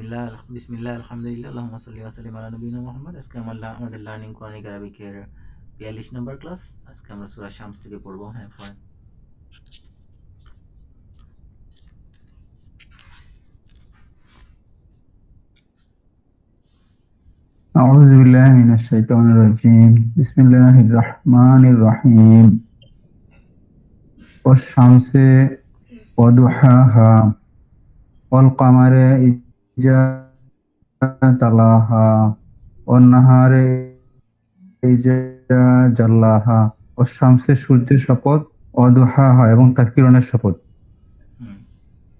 বিসমিল্লাহ আলহামদুলিল্লাহ আল্লাহুম্মা সাল্লি ওয়া সাল্লিম আলা নবিয়িনা মুহাম্মদ। আজকে আমাদের লার্নিং কোরআনিক আরবিকের ৪২ নম্বর ক্লাস। আজকে আমরা সূরা শামস থেকে পড়বো। হ্যাঁ, পড়েন। أعوذ بالله من الشيطان الرجيم بسم الله الرحمن الرحيم والشمس وضحاها والقمر إذا تلاها والنهار إذا جلاها والشمس সূর্যের শপথ ওয়াদুহাহা এবং তার কিরণের শপথ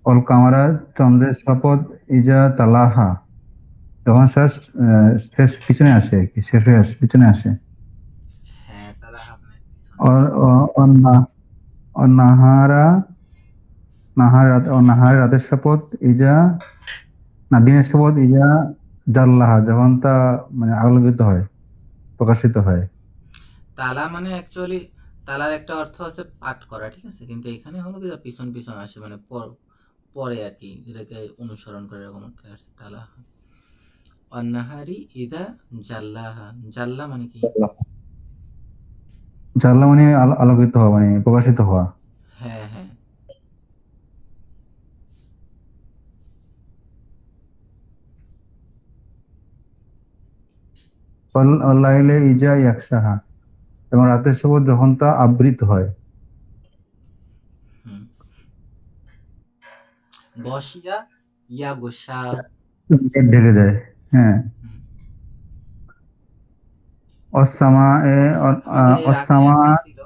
অল কামারা চন্দ্রের শপথ ইজা তালাহা যখন শেষ পিছনে আসে আর কি, শেষ হয়ে আসে পিছনে আসে। হ্যাঁ, তালাহা মানে নাহারা রাতের শপথ ইজা দিনের শপথ ইজা জাল্লাহা যখন তা মানে আলোকিত হয়, প্রকাশিত হয়। তালা মানে অ্যাকচুয়ালি তালার একটা অর্থ আছে পাঠ করা, ঠিক আছে, কিন্তু এখানে হলো কি পিছন পিছন আসে, মানে পরে আর কি, যেটাকে অনুসরণ করে এরকম অর্থে আসছে তালাহা। অন্নাহারি ইদা জাল্লাহা, জাল্লা মানে কি? জাল্লা মানে আলোকিত হওয়া, মানে প্রকাশিত হওয়া। হ্যাঁ হ্যাঁ, লাইলে ইজা ইয়াকশাহা এবং রাতের শপথ যখন তা আবৃত হয়। গশিয়া ইয়া গোসা, মেঘ ঢেকে যায়। হ্যাঁ। অসামা এ আমাদের এর আগে অসামা একটা ছিল।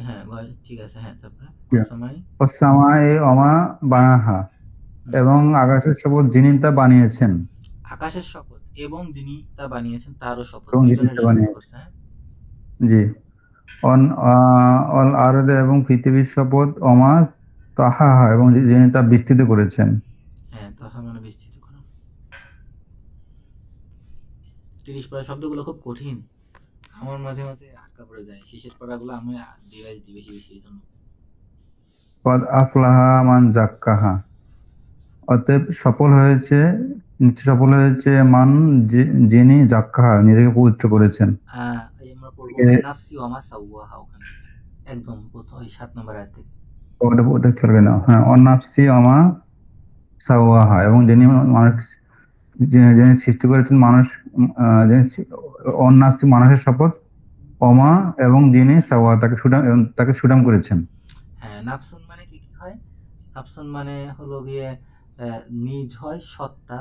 হ্যাঁ, ঠিক আছে। হ্যাঁ, তারপরে অসময় অসামা এ অমা বানাহা এবং আকাশের শপথ যিনি তা বানিয়েছেন। আকাশের শপথ এবং যিনি তা বানিয়েছেন তারও শপথ, এবং যিনি দুইজনের তা শপথ বানিয়েছেন। করছে। হ্যাঁ, জি। অল আরদে এবং পৃথিবীর শপথ অমা তাহা এবং যিনি তা বিস্তৃত করেছেন। হ্যাঁ, তাহা মানে বিস্তৃত করা। 30 পারা শব্দগুলো খুব কঠিন, আমার মাঝে মাঝে আটকা পড়ে যায়। শেষের পাড়াগুলো আমি রিভাইজ দিই বেশি বেশি, এই জন্য। কদ আফলাহা মান জাক্কাহা অতএব সফল হয়েছে মান যিনি জাক্কাহা নিজেকে পবিত্র করেছেন। এই আমরা পড়বো নাফসি ওয়ামা সাওয়াহা, ওখান থেকে একদম প্রথম 7 নম্বর আয়াত থেকে। ওটা চলবে না। হ্যাঁ, অন্নাফসি অমা সাওয়াহা এবং যিনি যিনি সৃষ্টি করেছেন মানুষ, অন্নাস্তি মানুষের শপথ অমা এবং যিনি সাওয়া তাকে সুঠাম করেছেন। হ্যাঁ, নাফসুন মানে কি কি হয়? নাফসুন মানে হলো গিয়ে নিজ হয়, সত্তা,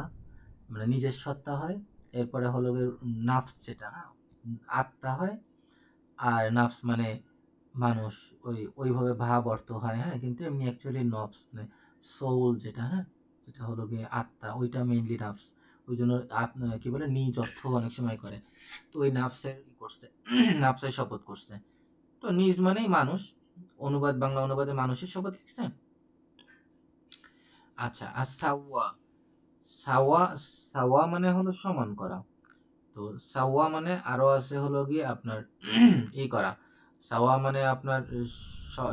মানে নিজের সত্তা হয়। এরপরে হলো গিয়ে নাফস, যেটা আত্মা হয়। আর নাফস মানে মানুষ, ওইভাবে ভাব অর্থ হয়। হ্যাঁ, কিন্তু এমনি অ্যাকচুয়ালি নফস মানে সোল, যেটা, হ্যাঁ, যেটা হলো গিয়ে আত্মা, ওইটা মেইনলি নাফস। ওই জন্য কি বলে নিজ অর্থ অনেক সময় করে। তো ওই নাফসের করছে, নাফসের শপথ করছে। তো নিজ মানেই মানুষ, বাংলা অনুবাদে মানুষের শপথ লিখছে। আচ্ছা, আর সাওয়া, সাওয়া সাওয়া মানে হলো সমান করা। তো সাওয়া মানে আরো আছে হলো গিয়ে আপনার এই করা। সাওয়া মানে আপনার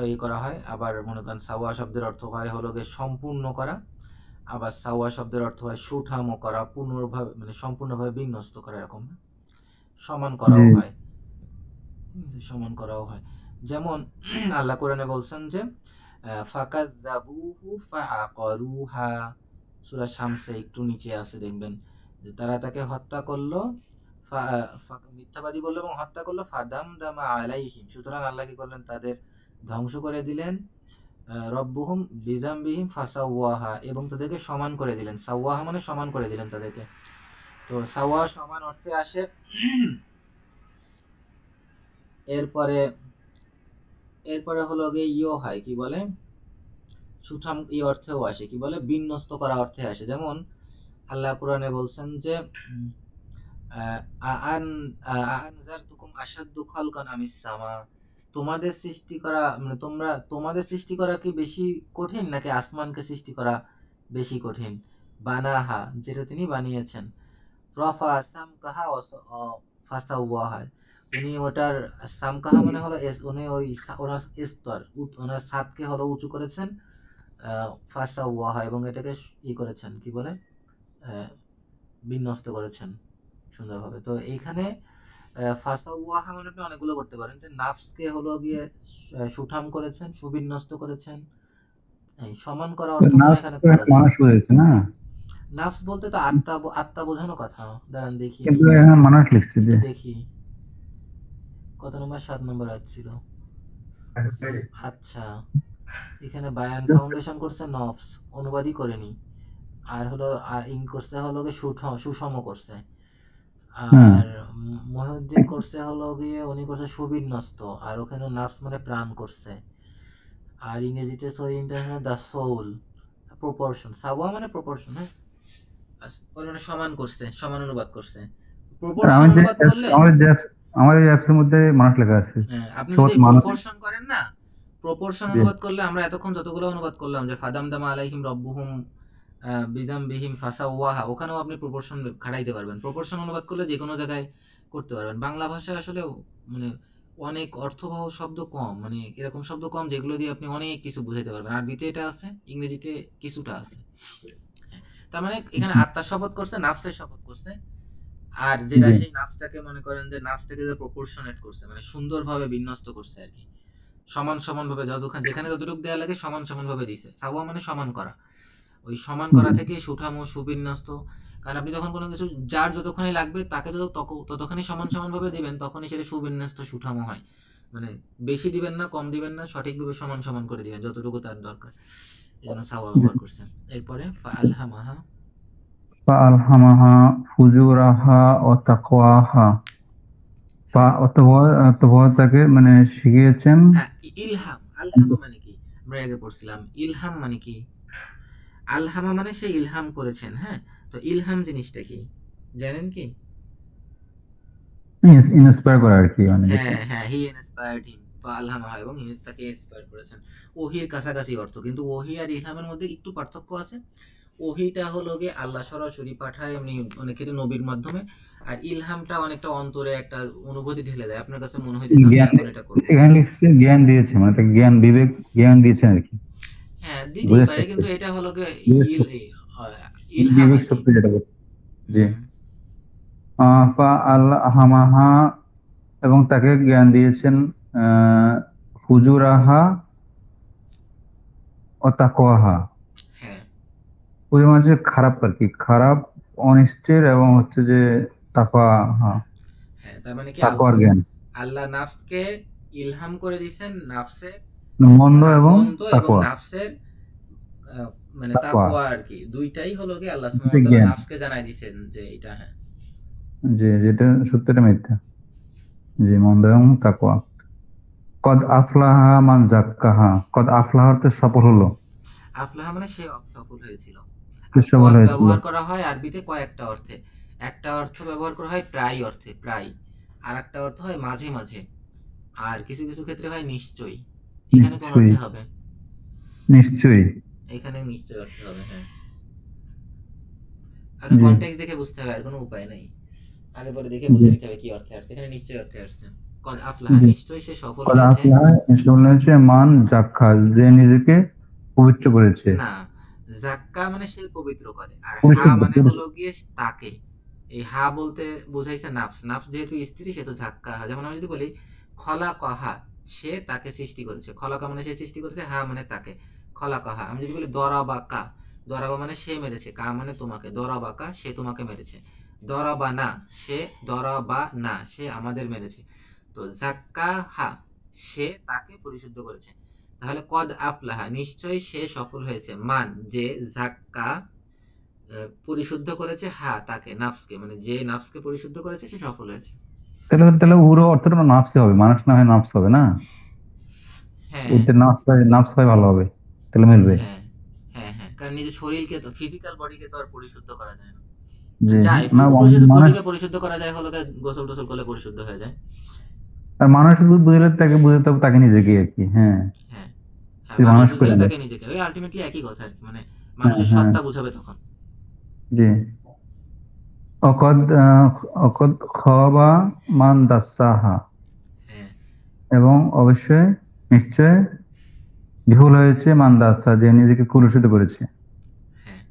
এই করা হয়। আবার মনে করেন সাওয়া শব্দের অর্থ হয় হলো গিয়ে সম্পূর্ণ করা। আবার সাওয়া শব্দের অর্থ হয় সুঠামো করা, পুনর্ভাবে মানে সম্পূর্ণভাবে বিন্যস্ত করা, এরকম। সমান করাও হয়, সমান করাও হয়। যেমন আল্লাহ কোরআনে বলছেন যে ফাকাযযাবুহু ফাআকারুহা, সূরা শামসে একটু নিচে আছে, দেখবেন যে তারা তাকে হত্যা করলো, মিথ্যাবাদী বললো এবং হত্যা করলো। ফাদামদামা আলাইহিম, সুতরাং আল্লাহ কি করলেন, তাদের ধ্বংস করে দিলেন। রব্বুহুম বিযামবিহিম ফাসাওয়াহা, এবং তাদেরকে সমান করে দিলেন। সাওয়াহা মানে সমান করে দিলেন তাদেরকে। তো সাওয়া সমান অর্থে আসে। এরপরে হলো গিয়ে ইও হয়, কি বলে, সুঠাম এই অর্থেও আসে, কি বলে, বিন্যস্ত করা অর্থে আসে। যেমন আল্লাহ কোরআনে বলছেন যে আনজারতুকুম আশাদ্দু খালকান আমিস সামা, তোমাদের সৃষ্টি করা মানে তোমাদের সৃষ্টি করা কি বেশি কঠিন নাকি আসমানকে সৃষ্টি করা বেশি কঠিন? বানাহা, যেটা তিনি বানিয়েছেন। রফা সামকাহা ফাসাওয়াহা, উনি ওটার সামকাহা মানে হলো উনি ওই ওনার স্তর, ওনার ছাদকে হলো উঁচু করেছেন। ফাসাওয়াহা, এবং এটাকে ই করেছেন, কি বলে, আহ, বিন্যস্ত করেছেন সুন্দরভাবে। তো এইখানে ফাসাওয়াহা মানে আপনি অনেকগুলো করতে পারেন, যে নাফসকে হলো গিয়ে সুঠাম করেছেন, সুবিন্যস্ত করেছেন। এই সমান করা অর্থ মনে হয় নাফস এখানে তো করা একটা যায়। মানুষ বোঝাচ্ছে না, নাফস বলতে তো আত্মা, আত্মা বোঝানো কথা। দাঁড়ান দেখি, কিন্তু এখানে মানুষ লিখছে একটু যে। দেখি কত নম্বর, 7 নম্বর আসছিল। আচ্ছা, এখানে বায়ান ফাউন্ডেশন করছে নফস, অনুবাদই করেনি। আর হলো আর করছে হলো গিয়ে সুষম করছে। হ্যাঁ, আর মহিউদ্দিন করছে হলো গিয়ে, উনি করছে সুবিন্যস্ত। আর ওখানে নাফস মানে প্রাণ করছে। আর ইংরেজিতে সহি ইন্টারন্যাশনাল দ্য সোল প্রপোর্শন, সাওয়া মানে প্রপোর্শন, হ্যাঁ। ওই মানে সমান করছে, সমান অনুবাদ করছে। আর প্রপোর্শন অনুবাদ করলে, আমার এই অ্যাপস এর মধ্যে মানুষ লেখা আছে, আপনি যদি সৎ মানুষ। প্রপোর্শন করেন না, প্রপোর্শন জি অনুবাদ করলে আমরা এতক্ষণ যতগুলো অনুবাদ করলাম যে ফাদাম দামা আলাইহিম রব্বুহুম বিদাম বিহিম ফাসা ওয়াহা, ওখানেও আপনি প্রপোর্শন খাটাইতে পারবেন। প্রপোর্শন অনুবাদ করলে যে কোনো জায়গায় করতে পারবেন। বাংলা ভাষায় আসলে মানে অনেক অর্থবহ শব্দ কম, মানে এরকম শব্দ কম যেগুলো দিয়ে আপনি অনেক কিছু বুঝাইতে পারবেন। আরবিতে এটা আছে, ইংরেজিতে কিছুটা আছে। হ্যাঁ, তার মানে এখানে আত্মার শপথ করছে, নাফসের শপথ করছে। আর যেটা জি সেই নাফসটাকে মনে করেন যে নাফসটাকে যে প্রপোর্শনেট করছে, মানে সুন্দরভাবে বিন্যস্ত করছে আর কি। সমান সমান ভাবে যতখানে যেখানে যতটুকু দেওয়া লাগে সমান সমান ভাবে দিছে। সাওয়া মানে সমান করা। ওই সমান করা জি থেকে সুঠাম ও সুবিন্যস্ত। কারণ আপনি যখন কোনো কিছু যার যতখানি লাগবে তাকে ততখানি সমান সমান ভাবে দিবেন, তখনই সেটা সুবিন্যস্ত সুঠামও হয়। মানে বেশি দিবেন না, কম দিবেন না, সঠিকভাবে সমান সমান করে দিবেন যতটুকু তার দরকার। এই জন্য সাওয়া জি। ব্যবহার করছেন। এরপরে ফাআলহামাহা, ফাআলহামাহা ফুজুরাহা ওয়া তাকওয়াহা। হ্যাঁ অতঃপর তাকে মানে শিখিয়েছেন। হ্যাঁ, ইলহাম, আলহামা মানে কি? আমরা আগে পড়ছিলাম ইলহাম মানে কি। আলহামা মানে সে ইলহাম করেছেন, হ্যাঁ। তো ইলহাম জিনিসটা কি জানেন কি? ইন্সপায়ার করা আর কি, মানে যেটা। হ্যাঁ হ্যাঁ, হি ইন্সপায়ার্ড হিম, আলহামা হয় এবং ইনি তাকে ইন্সপায়ার করেছেন। ওহির কাছাকাছি অর্থ, কিন্তু ওহি আর ইলহামের মধ্যে একটু পার্থক্য আছে। ওহিটা হলো গিয়ে আল্লাহ সরাসরি পাঠায় এমনি অনেক ক্ষেত্রে নবীর মাধ্যমে। আর ইলহামটা অনেকটা অন্তরে একটা অনুভূতি ঢেলে দেয়, আপনার কাছে মনে হইতেছে আমি জ্ঞান, এখন এটা করব। এখানে লিখছে জ্ঞান দিয়েছে, মানে তাকে জ্ঞান বিবেক জ্ঞান দিয়েছেন আর কি। হ্যাঁ দিতেই বুঝে পারে, শক্তি, কিন্তু এটা হলো গিয়ে বিবেক ইল শক্তি, আহ, ইলহাম বিবেক আর কি। শক্তি যেটা বলে। জি। হুম। ফাআলহামাহা, এবং তাকে জ্ঞান দিয়েছেন আহ ফুজুরাহা ও তাকওয়াহা। হ্যাঁ ওই মাঝে খারাপ আর কি, খারাপ, অনিষ্টের, এবং হচ্ছে যে তাকওয়া। হ্যাঁ, হ্যাঁ, তার মানে কি তাকওয়ার আল্লাহ, জ্ঞান, আল্লাহ নাফসকে ইলহাম করে দিয়েছেন, নাফসের মন্দ এবং মন্দ এবং তাকওয়া, নাফসের আহ, মানে তাকওয়া তাকওয়া আর কি, দুইটাই হলো কি আল্লাহ সুবহানাহু যে ওয়া তাআলা জ্ঞান, নাফসকে জানাই দিয়েছেন যে এটা, হ্যাঁ। যে যেটা সত্যটা মিথ্যা, যে মন্দ এবং তাকওয়া। কদ আফলাহা মান জাক্কাহা, কদ আফলাহা অর্থে সফল হলো, আফলাহা মানে সে সফল হয়েছিল। সে আর সফল কদ হয়েছিল। ব্যবহার করা হয় আরবিতে কয়েকটা অর্থে। একটা অর্থ ব্যবহার করা হয় প্রায় অর্থে, প্রায়। আর একটা অর্থ হয় মাঝে মাঝে। আর কিছু কিছু ক্ষেত্রে হয় নিশ্চয়ই। এখানে কোন নিশ্চয়ই, অর্থে হবে? নিশ্চয়ই। এখানে নিশ্চয় অর্থে হবে, হ্যাঁ। আপনার জি কনটেক্সট দেখে বুঝতে হবে, আর কোনো উপায় নাই। আগে পরে দেখে জি বুঝে নিতে হবে কি অর্থে আসছে। এখানে নিশ্চয় অর্থে আসছে। কদ আফলাহা, জি। নিশ্চয়ই সে সফল কদ হয়েছে। আফলাহা, সফল হয়েছে, মান জাক্কা, যে নিজেকে পবিত্র করেছে, না, জাক্কা মানে সে পবিত্র করে। আর হা পরিশুদ্ধ, মানে হলো গিয়ে তাকে। এই হা বলতে বুঝাইছে নাফস। নাফস যেহেতু স্ত্রী সেহেতু ঝাক্কা হা। যেমন আমি যদি বলি খলা কহা, সে তাকে সৃষ্টি করেছে। খলাকা মানে সে সৃষ্টি করেছে, হা মানে তাকে। খলা কহা। আমি যদি বলি দরাবা কা, দরাবা মানে সে মেরেছে, কা মানে তোমাকে। দরাবা কা, সে তোমাকে মেরেছে। দরাবা না, সে দরাবা না, সে আমাদের মেরেছে। তো জাক্কা হা, সে তাকে পরিশুদ্ধ করেছে। তাহলে কদ আফলাহা, নিশ্চয়ই সে সফল হয়েছে। মান যে জাক্কা পরিশুদ্ধ করেছে, হা তাকে, নাফসকে, মানে যে নাফসকে পরিশুদ্ধ করেছে সে সফল হয়েছে। তাহলে তাহলে পুরো অর্থটা নাফসে হবে, মানুষ না হয় নাফস হবে না, হ্যাঁ ওইটা নাফস হয় ভালো হবে, তাহলে মিলবে। হ্যাঁ হ্যাঁ হ্যাঁ, কারণ নিজের শরীরকে তো, ফিজিক্যাল বডিকে তো আর পরিশুদ্ধ করা যায় না। যে যায়, না, মানুষ, বডিকে পরিশুদ্ধ করা যায় হলো গোসল টোসল করলে পরিশুদ্ধ হয়ে যায়। আর মানুষ বুঝলে তাকে বুঝতে হবে, তাকে নিজেকে আর কি। হ্যাঁ, হ্যাঁ হ্যাঁ, যদি মানুষ মানুষ করে বুঝালে নেয়। তাকে নিজেকে, ওই আলটিমেটলি একই কথা আর কি, মানে হ্যাঁ মানুষের হ্যাঁ, সত্তা বুঝাবে তখন। জি। অকদ অকদ খবা মান দাসাহা, হ্যাঁ এবং অবশ্যই নিশ্চয় বিফল হয়েছে মান দাসা, যে নিজেকে কুলুষিত করেছে। হ্যাঁ,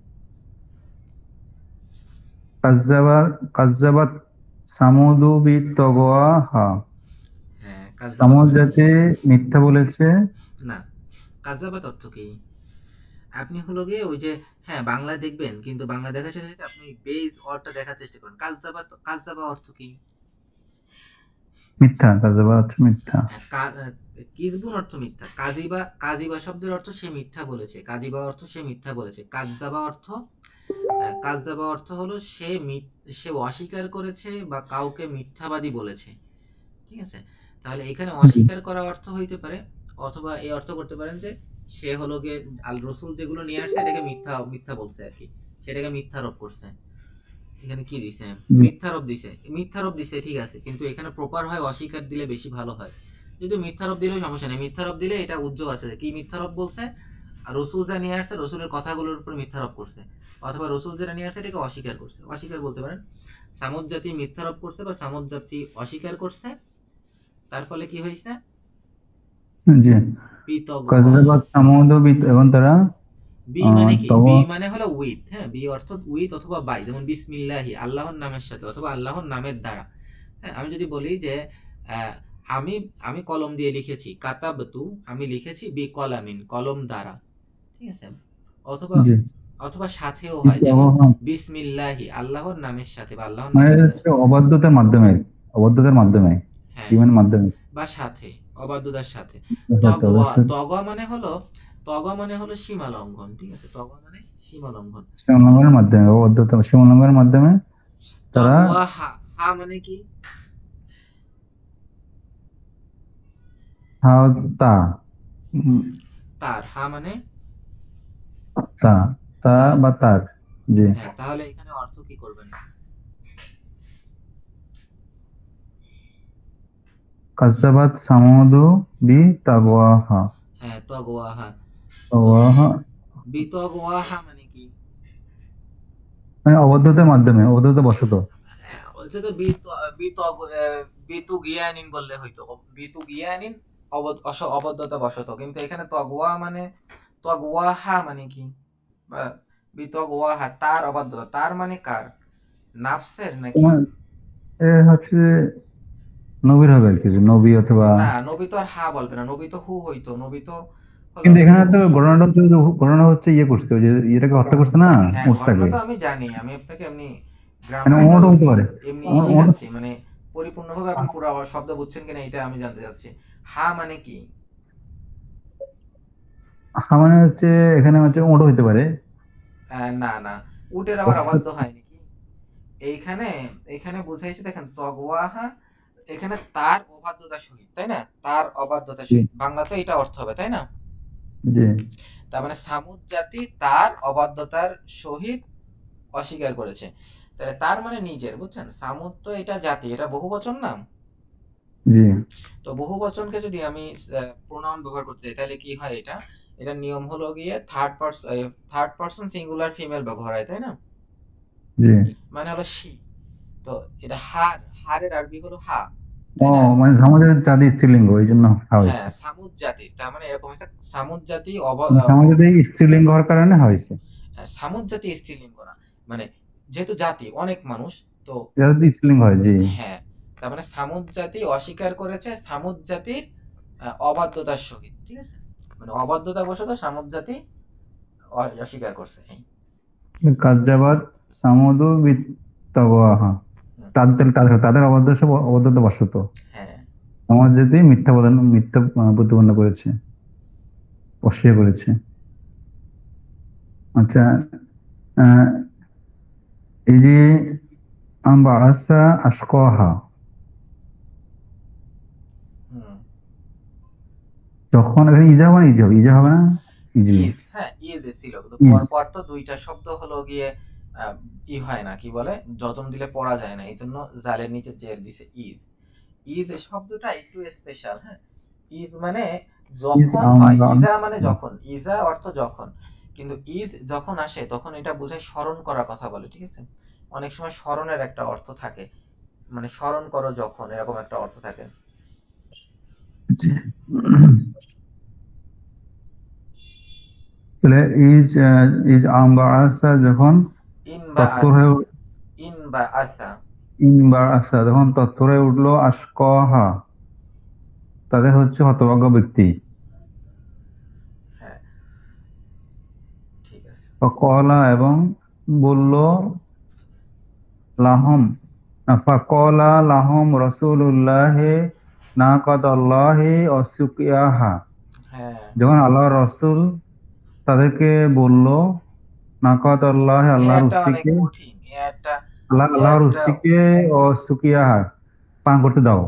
কাজ্জাবাত সামুদু বিতগওয়াহা। হ্যাঁ, সামুদ জাতি মিথ্যা বলেছে। না, কাজ্জাবাত অর্থ কি? আপনি হলো গিয়ে ওই যে, হ্যাঁ, বাংলা দেখবেন, কিন্তু বাংলা দেখার সাথে সাথে আপনি বেস অর্থটা দেখার চেষ্টা করুন। কাজ্জাবা অর্থ কি? মিথ্যা, কাজ্জাবা হচ্ছে মিথ্যা। কিজবুন অর্থ মিথ্যা। কাজিবা শব্দের অর্থ সে মিথ্যা বলেছে। কাজিবা অর্থ সে মিথ্যা বলেছে। কাজ্জাবা অর্থ হলো সে অস্বীকার করেছে বা কাউকে মিথ্যাবাদী বলেছে। ঠিক আছে? তাহলে এখানে অস্বীকার করা অর্থ হইতে পারে, অথবা এই অর্থ করতে পারেন যে সে হলো গিয়ে আল রসুল যেগুলো নিয়ে আসছে এটাকে মিথ্যা বলছে আর কি, সেটাকে মিথ্যারোপ করছে। এখানে কি দিছে? জি। মিথ্যারোপ দিছে, ঠিক আছে, কিন্তু এখানে প্রপার হয় অস্বীকার দিলে বেশি ভালো হয়। যদি মিথ্যারোপ দিলেও সমস্যা নেই, মিথ্যারোপ দিলে এটা উজ্জ্বল আছে কি মিথ্যারোপ বলছে, আর রসুল যা নিয়ে আসছে রসুলের কথাগুলোর উপর মিথ্যারোপ করছে, অথবা রসুল যেটা নিয়ে আসছে এটাকে অস্বীকার করছে। অস্বীকার বলতে পারেন। সামুদ জাতি মিথ্যারোপ করছে বা সামুদ জাতি অস্বীকার করছে, তার ফলে কি হয়েছে? জি। কাজ্জাবাত সামুদু এবং তারা বি মানে কি? তগ বি মানে হলো উইথ, হ্যাঁ, বি অর্থ উইথ অথবা বাই, যেমন বিসমিল্লাহি আল্লাহর নামের সাথে অথবা আল্লাহর নামের দ্বারা। হ্যাঁ, আমি যদি বলি যে আহ, আমি আমি কলম দিয়ে লিখেছি, কাতাবতু আমি লিখেছি, বি কলামিন কলম দ্বারা, ঠিক আছে, অথবা জি। অথবা সাথেও হয়, যেমন তগ বিসমিল্লাহি আল্লাহর নামের সাথে বা আল্লাহর মানে নামের দ্বারা। হচ্ছে অবাধ্যতার মাধ্যমে হ্যাঁ, ইমানের মাধ্যমে। বা সাথে, অবাধ্যতার সাথে। তগওয়া তগা মানে হলো সীমা লঙ্ঘন, ঠিক আছে, তগা মানে সীমা লঙ্ঘন। সে উল্লঙ্ঘনের মাধ্যমে, অবাধ্যতা সে উল্লঙ্ঘনের মাধ্যমে তারা তগওয়া হা, হা মানে কি? তা তার, হা মানে তা তা তার। বা তার। জি। হ্যাঁ, তাহলে এখানে অর্থ কি করবেন? কাজ্জাবাত সামুদু বি তাগওয়াহা। হ্যাঁ, তগওয়া হা। তো তাগওয়াহা বিতগওয়া হা মানে কি? মানে অবাধ্যতার মাধ্যমে, অবাধ্যতা বশত। ওইটা তো বিতু গিয়ানিন বললে হইতো, বিতু গিয়ানিন অবদ্ধতা বশত, কিন্তু এখানে তগওয়া মানে, তগওয়া হা মানে কি? বা বিতগওয়া হা তার অবাধ্যতা, তার মানে কার? নাফসের নাকি? তোমার হচ্ছে নবীর হবে আর কি, নবী অথবা। না, নবী তো আর হা বলবে না, নবী তো হু হইতো, নবী তো হলো কিন্তু গিয়ে এখানে তো ঘটনাটা হচ্ছে ইয়ে করছে, ওই যে এটাকে হত্যা করছে না, হ্যাঁ, ঘটনা উটটাকে। তো আমি জানি, আমি আপনাকে এমনি মানে গ্রামারটা ওটা হতে পারে। এমনি ওটা শিখাচ্ছি, মানে পরিপূর্ণভাবে আপনি পুরো শব্দ বুঝছেন কিনা এটা আমি জানতে চাচ্ছি। হা মানে কি? মানে হচ্ছে এখানে হচ্ছে ওটা হতে পারে। না না, উটের আবার অবাধ্য হয় নাকি? এইখানে এইখানে বুঝাইছে, দেখেন তগওয়াহা, এখানে তার অবাধ্যতার সহিত, তাই না? তার অবাধ্যতার জি। সহিত, বাংলা তো এটা অর্থ হবে, তাই না? জি। তার মানে সামুদ জাতি তার অবাধ্যতার সহিত অস্বীকার করেছে। তাহলে তার মানে নিজের, বুঝছেন? সামুদ তো এটা জাতি, এটা বহুবচন না? জি। তো বহুবচনকে যদি আমি প্রোনাউন ব্যবহার করতে চাই তাহলে কি হয়? এটার নিয়ম হলো গিয়ে থার্ড পারসন সিঙ্গুলার ফিমেল ব্যবহার হয়, তাই না? জি। মানে হলো শি। তো এটা হারের আরবি হলো হা, ও তাই না? মানে সমাজের চাঁদি স্ত্রীলিঙ্গ, এই জন্য হয়েছে। হ্যাঁ, সামুদ জাতির, তার মানে এরকম হচ্ছে সামুদ জাতি মানে সমাজের স্ত্রীলিঙ্গ হওয়ার কারণে হয়েছে। সামুদ জাতি স্ত্রীলিঙ্গ না, মানে যেহেতু জাতি অনেক মানুষ, তো যাদের স্ত্রীলিঙ্গ হয়, জি। হ্যাঁ, তার মানে সামুদ জাতি অস্বীকার করেছে সামুদ জাতির অবাধ্যতার সহিত, ঠিক আছে, মানে অবাধ্যতা বশত সামুদ জাতি অস্বীকার করছে এই। কাজ্জাবাত সামুদু বিত্তাগওয়াহা। হুম, তাদের অবাধ্যতা বশত হ্যাঁ, সমাজ যদি মিথ্যা প্রতিপন্ন করেছে, অস্বীকার করেছে। আচ্ছা। আহ, এই যে বাআসা আশকাহা, হুম, যখন এখানে ইজা মানে ইজা হবে না, ইজি ইজ, হ্যাঁ, ইজ ছিল, কিন্তু ইজ। পর তো দুইটা শব্দ হলো গিয়ে আহ, হয় না, কি বলে, যজম দিলে পড়া যায় না, এই জন্য জালের নিচে জের দিছে ইজ। ইজ শব্দটা একটু স্পেশাল, হ্যাঁ। ইজ মানে ইজ যখন হয়, আমরা ইজা মানে যখন, ইজা অর্থ যখন, কিন্তু ইজ যখন আসে তখন এটা বোঝায় স্মরণ করার কথা বলে, ঠিক আছে। অনেক সময় স্মরণের একটা অর্থ থাকে, মানে স্মরণ করো যখন, এরকম একটা অর্থ থাকে। তাহলে ইজ ইজ আমবাসা যখন ইন বা তৎপর হয়ে ইন বা আসা। ইনবার আসা, যখন তৎপরে উঠলো আশকহা, তাদের হচ্ছে হতভাগ্য ব্যক্তি। হ্যাঁ, ঠিক আছে। কলা, এবং বলল লাহম, ফাকলা লাহম রসুল্লাহ নাকাতাল্লাহি অসুকিয়াহা, হ্যাঁ, যখন আল্লাহ রসুল তাদেরকে বলল নাকাতাল্লাহ, এই আল্লাহর একটা অনেক উষ্টিকে, কঠিন, এই একটা, এই আল্লাহর একটা, উষ্টিকে অসুকিয়াহা, পান করতে দাও।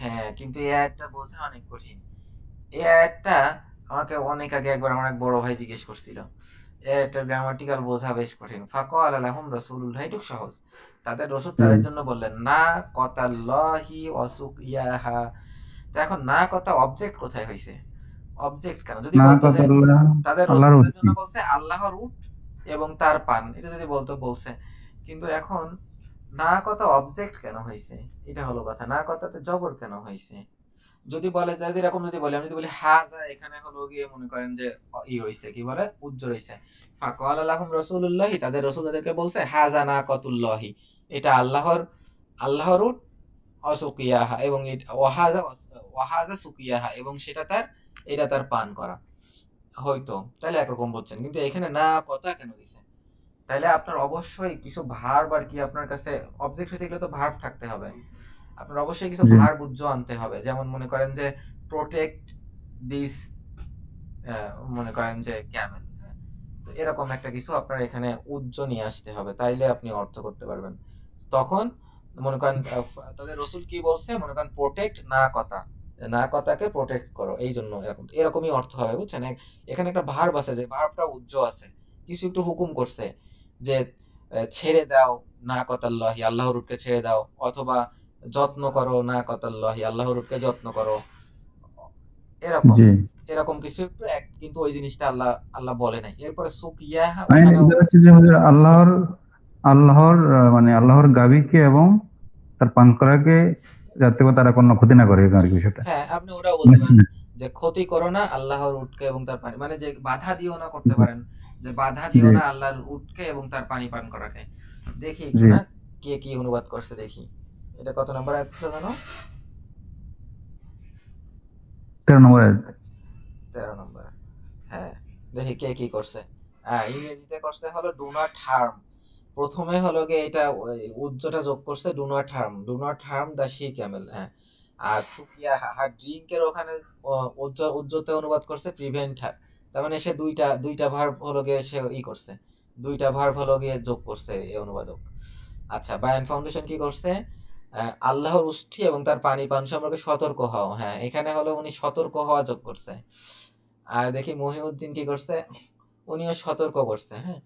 হ্যাঁ, কিন্তু এই একটা বোঝা অনেক কঠিন। এই একটা আমাকে অনেক আগে একবার আমার এক বড় ভাই জিজ্ঞেস করছিল। এর একটা গ্রামাটিক্যাল বোঝা বেশ কঠিন। ফাকাল আলাহুম রাসূলুল্লাহ, এটুক সহজ। তাদের রসুল জি। তাদের জন্য বললেন না কতাল্লাহি অসুক ইয়াহা। তো এখন না কথা অবজেক্ট কোথায় হয়েছে? অবজেক্ট কেন? যদি বলতো যে নাকাতাল্লাহ, তাদের রসুল আল্লাহর তাদের উষ্টি। জন্য বলছে আল্লাহর উট এবং তার পান, এটা যদি বলতো বলছে। কিন্তু এখন না কথা অবজেক্ট কেন হয়েছে? এটা হলো কথা। না কথাতে জবর কেন হয়েছে? যদি বলে, যদি এরকম যদি বলে, আমি যদি বলি হাজা, এখানে হলো গিয়ে মনে করেন যে ই হইছে, কি বলে, উজ্জ্বল হইছে। ফাকাল আলাহুম রাসূলুল্লাহি, তাদের রাসূল তাদেরকে বলছে হাজা নাকাতুল্লাহি, এটা আল্লাহর উট, অসুকিয়াহা, এবং ওয়াহাজা সুকিয়াহা, এবং সেটা তার, এটা তার পান করা। হয়তো তাহলে একরকম বলছেন, কিন্তু এখানে না কথা কেন দিছে? তাহলে আপনার অবশ্যই কিছু ভার্ব, আর কি আপনার কাছে অবজেক্ট হইতে গেলে তো ভার্ব থাকতে হবে। আপনার অবশ্যই কিছু জি। ভার্ব উজ্জ আনতে হবে, যেমন মনে করেন যে প্রোটেক্ট দিস, মনে করেন যে ক্যামেল। তো এরকম একটা কিছু আপনার এখানে উজ্জ নিয়ে আসতে হবে, তাইলে আপনি অর্থ করতে পারবেন। তখন মনে করেন তাদের রসুল কি বলছে, মনে করেন প্রোটেক্ট না কথা, না কথাকে প্রোটেক্ট করো, এই জন্য এরকম এরকমই অর্থ হবে, বুঝছেন? এখানে একটা ভার্ব আছে, যে ভার্বটা উজ্জ আছে, কিছু একটু হুকুম করছে, যে ছেড়ে দাও না কথাল্লাহি, আল্লাহর রূপকে ছেড়ে দাও, অথবা যত্ন করো না কথাল্লাহি, আল্লাহর রূপকে যত্ন করো, এরকম জি, এরকম কিছু একটু কিন্তু ওই জিনিসটা আল্লাহ আল্লাহ বলে নাই। এরপরে সুকিয়াহা, মানে ওখানেও এটা হচ্ছে যে হুজুর আল্লাহর মানে আল্লাহর গাভীকে এবং তার পান করাকে, যাতে করে তারা কোনো ক্ষতি না করে, এরকম আর কি বিষয়টা। হ্যাঁ, আপনি ওটাও বলতে বুঝছেন? পারেন, যে ক্ষতি করো না আল্লাহর উটকে এবং তার পানি, মানে যে বাধা দিও না করতে জি, পারেন, যে বাধা দিও জি, না আল্লাহর উটকে এবং তার পানি পান করাকে। দেখি একটু জি। না, কে কি অনুবাদ করছে দেখি। এটা কত নম্বর আয়াত ছিল জানো? 13 নম্বর আয়াত। 13 নম্বর। হ্যাঁ, দেখি কে কি করছে। হ্যাঁ, ইংরেজিতে করছে হলো ডু নট হার্ম। প্রথমে হলো গিয়ে এটা উজ্জটা যোগ করছে, do not harm the she Camel. হ্যাঁ, আর সুকিয়া ড্রিঙ্কের ওখানে উজ্জতে অনুবাদ করছে প্রিভেন্ট হার। তার মানে সে দুইটা ভার্ব হলো গিয়ে সে করছে, দুইটা ভার্ব হলো গিয়ে যোগ করছে এই অনুবাদক। আচ্ছা, বায়ান ফাউন্ডেশন কি করছে? আল্লাহর উষ্ঠি এবং তার পানি পান সম্পর্কে সতর্ক হও। হ্যাঁ, এখানে হলো উনি সতর্ক হওয়া যোগ করছে। আর দেখি মহিউদ্দিন কি করছে, উনিও সতর্ক করছে। হ্যাঁ,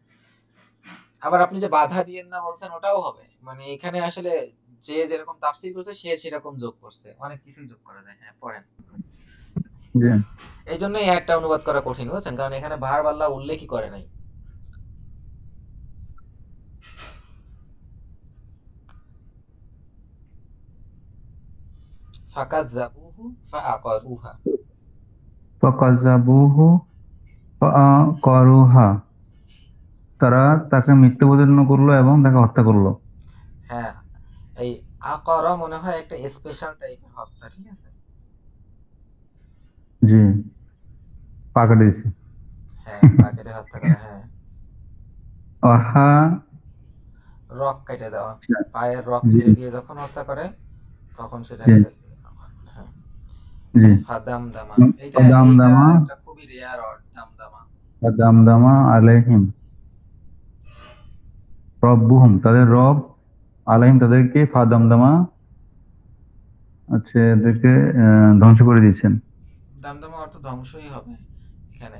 আবার আপনি যে বাধা দিয়েন না বলছেন, ওটাও হবে, মানে এখানে আসলে যে যেরকম তাফসীর করছে সে সেরকম যোগ করছে, অনেক কিছুই যোগ করা যায়। হ্যাঁ, পড়েন। জি। এই জন্যই একটা অনুবাদ করা কঠিন, বুঝছেন, কারণ এখানে ভার্ব আল্লাহ উল্লেখই করে নাই। ফাকাযযাবুহু ফাআকারুহা। ফাকাযাবুহু ফাআকারুহা, তারা তাকে মিথ্যা প্রতিপন্ন করলো এবং তাকে হত্যা করলো। হ্যাঁ, এই আকরা মনে হয় একটা স্পেশাল টাইপের হত্যা, ঠিক আছে? জি, পাকা দিয়েছে। হ্যাঁ, পা কেটে হত্যা করা, হ্যাঁ। অহা। রক কেটে দেওয়া, আচ্ছা, পায়ের রক জি, ছেড়ে দিয়ে যখন হত্যা করে, তখন জি, সেটাকে, হ্যাঁ। জি। ফাদামদামা, এইটা এইটা ফাদামদামা, একটা খুবই রেয়ার ওয়ার্ড, দামদামা। ফাদামদামা আলাইহিম রব্বুহুম, তাদের রব, আলাইহিম তাদেরকে, ফাদামদামা হচ্ছে এদেরকে ধ্বংস করে দিয়েছেন। দামদামা অর্থ ধ্বংসই হবে এখানে।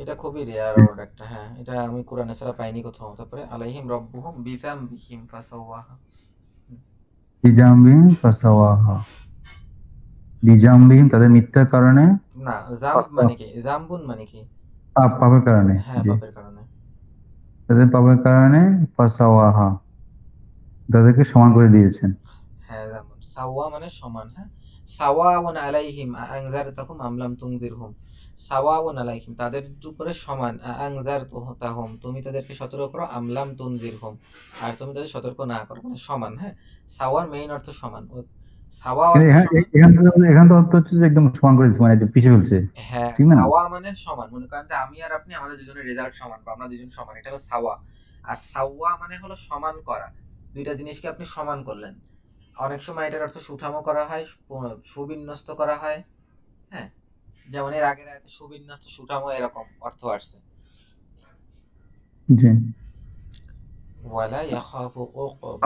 এটা খুবই রেয়ার ওয়ার্ড একটা, হ্যাঁ, এটা আমি কোরআনে ছাড়া পাইনি কোথাও। তারপরে আলাইহিম রব্বুহুম বিযামবিহিম ফাসাওয়াহা। বিজামবিহিম ফাসাওয়াহা, বিজামবিহিম তাদের মিথ্যার কারণে, না, জাম্ব ফাসা, মানে কি, জাম্বুন মানে কি? পাপের কারণে। হ্যাঁ, জি, পাপের কারণে। তাদের পাপের কারণে ফাসাওয়াহা, তাদেরকে সমান করে দিয়েছেন। হ্যাঁ, যেমন সাওয়া মানে সমান, হ্যাঁ। সাওয়াউন আলাইহিম আনজারতাকুম আম লাম তুনজিরহুম। সাওয়াউন আলাইহিম, তাদের উপরে সমান, আনজারতাহুম, তুমি তাদেরকে সতর্ক করো, আমলাম তুনজিরহুম, আর তুমি তাদের সতর্ক না করো, মানে সমান। হ্যাঁ, সাওয়ার মেইন অর্থ সমান, সাওয়া কিন্তু অর্থ এখানে সমান। এখান তো অর্থ হচ্ছে যে একদম সমান করে দিচ্ছে, মানে এটা পিছিয়ে ফেলছে, হ্যাঁ, ঠিক না? সাওয়া মানে সমান, মনে করেন যে আমি আর আপনি, আমাদের দুজনের রেজাল্ট সমান বা আমরা দুজন সমান, এটা হলো সাওয়া। আর সাওয়া মানে হলো সমান করা, দুইটা জিনিসকে আপনি সমান করলেন। অনেক সময় এটার অর্থ সুঠামো করা হয়, সুবিন্যস্ত করা হয়। হ্যাঁ, যেমন এর আগের আয়াতে সুবিন্যস্ত, সুঠামো এরকম অর্থ আসছে। জি। ওয়ালা ইয়াখাফু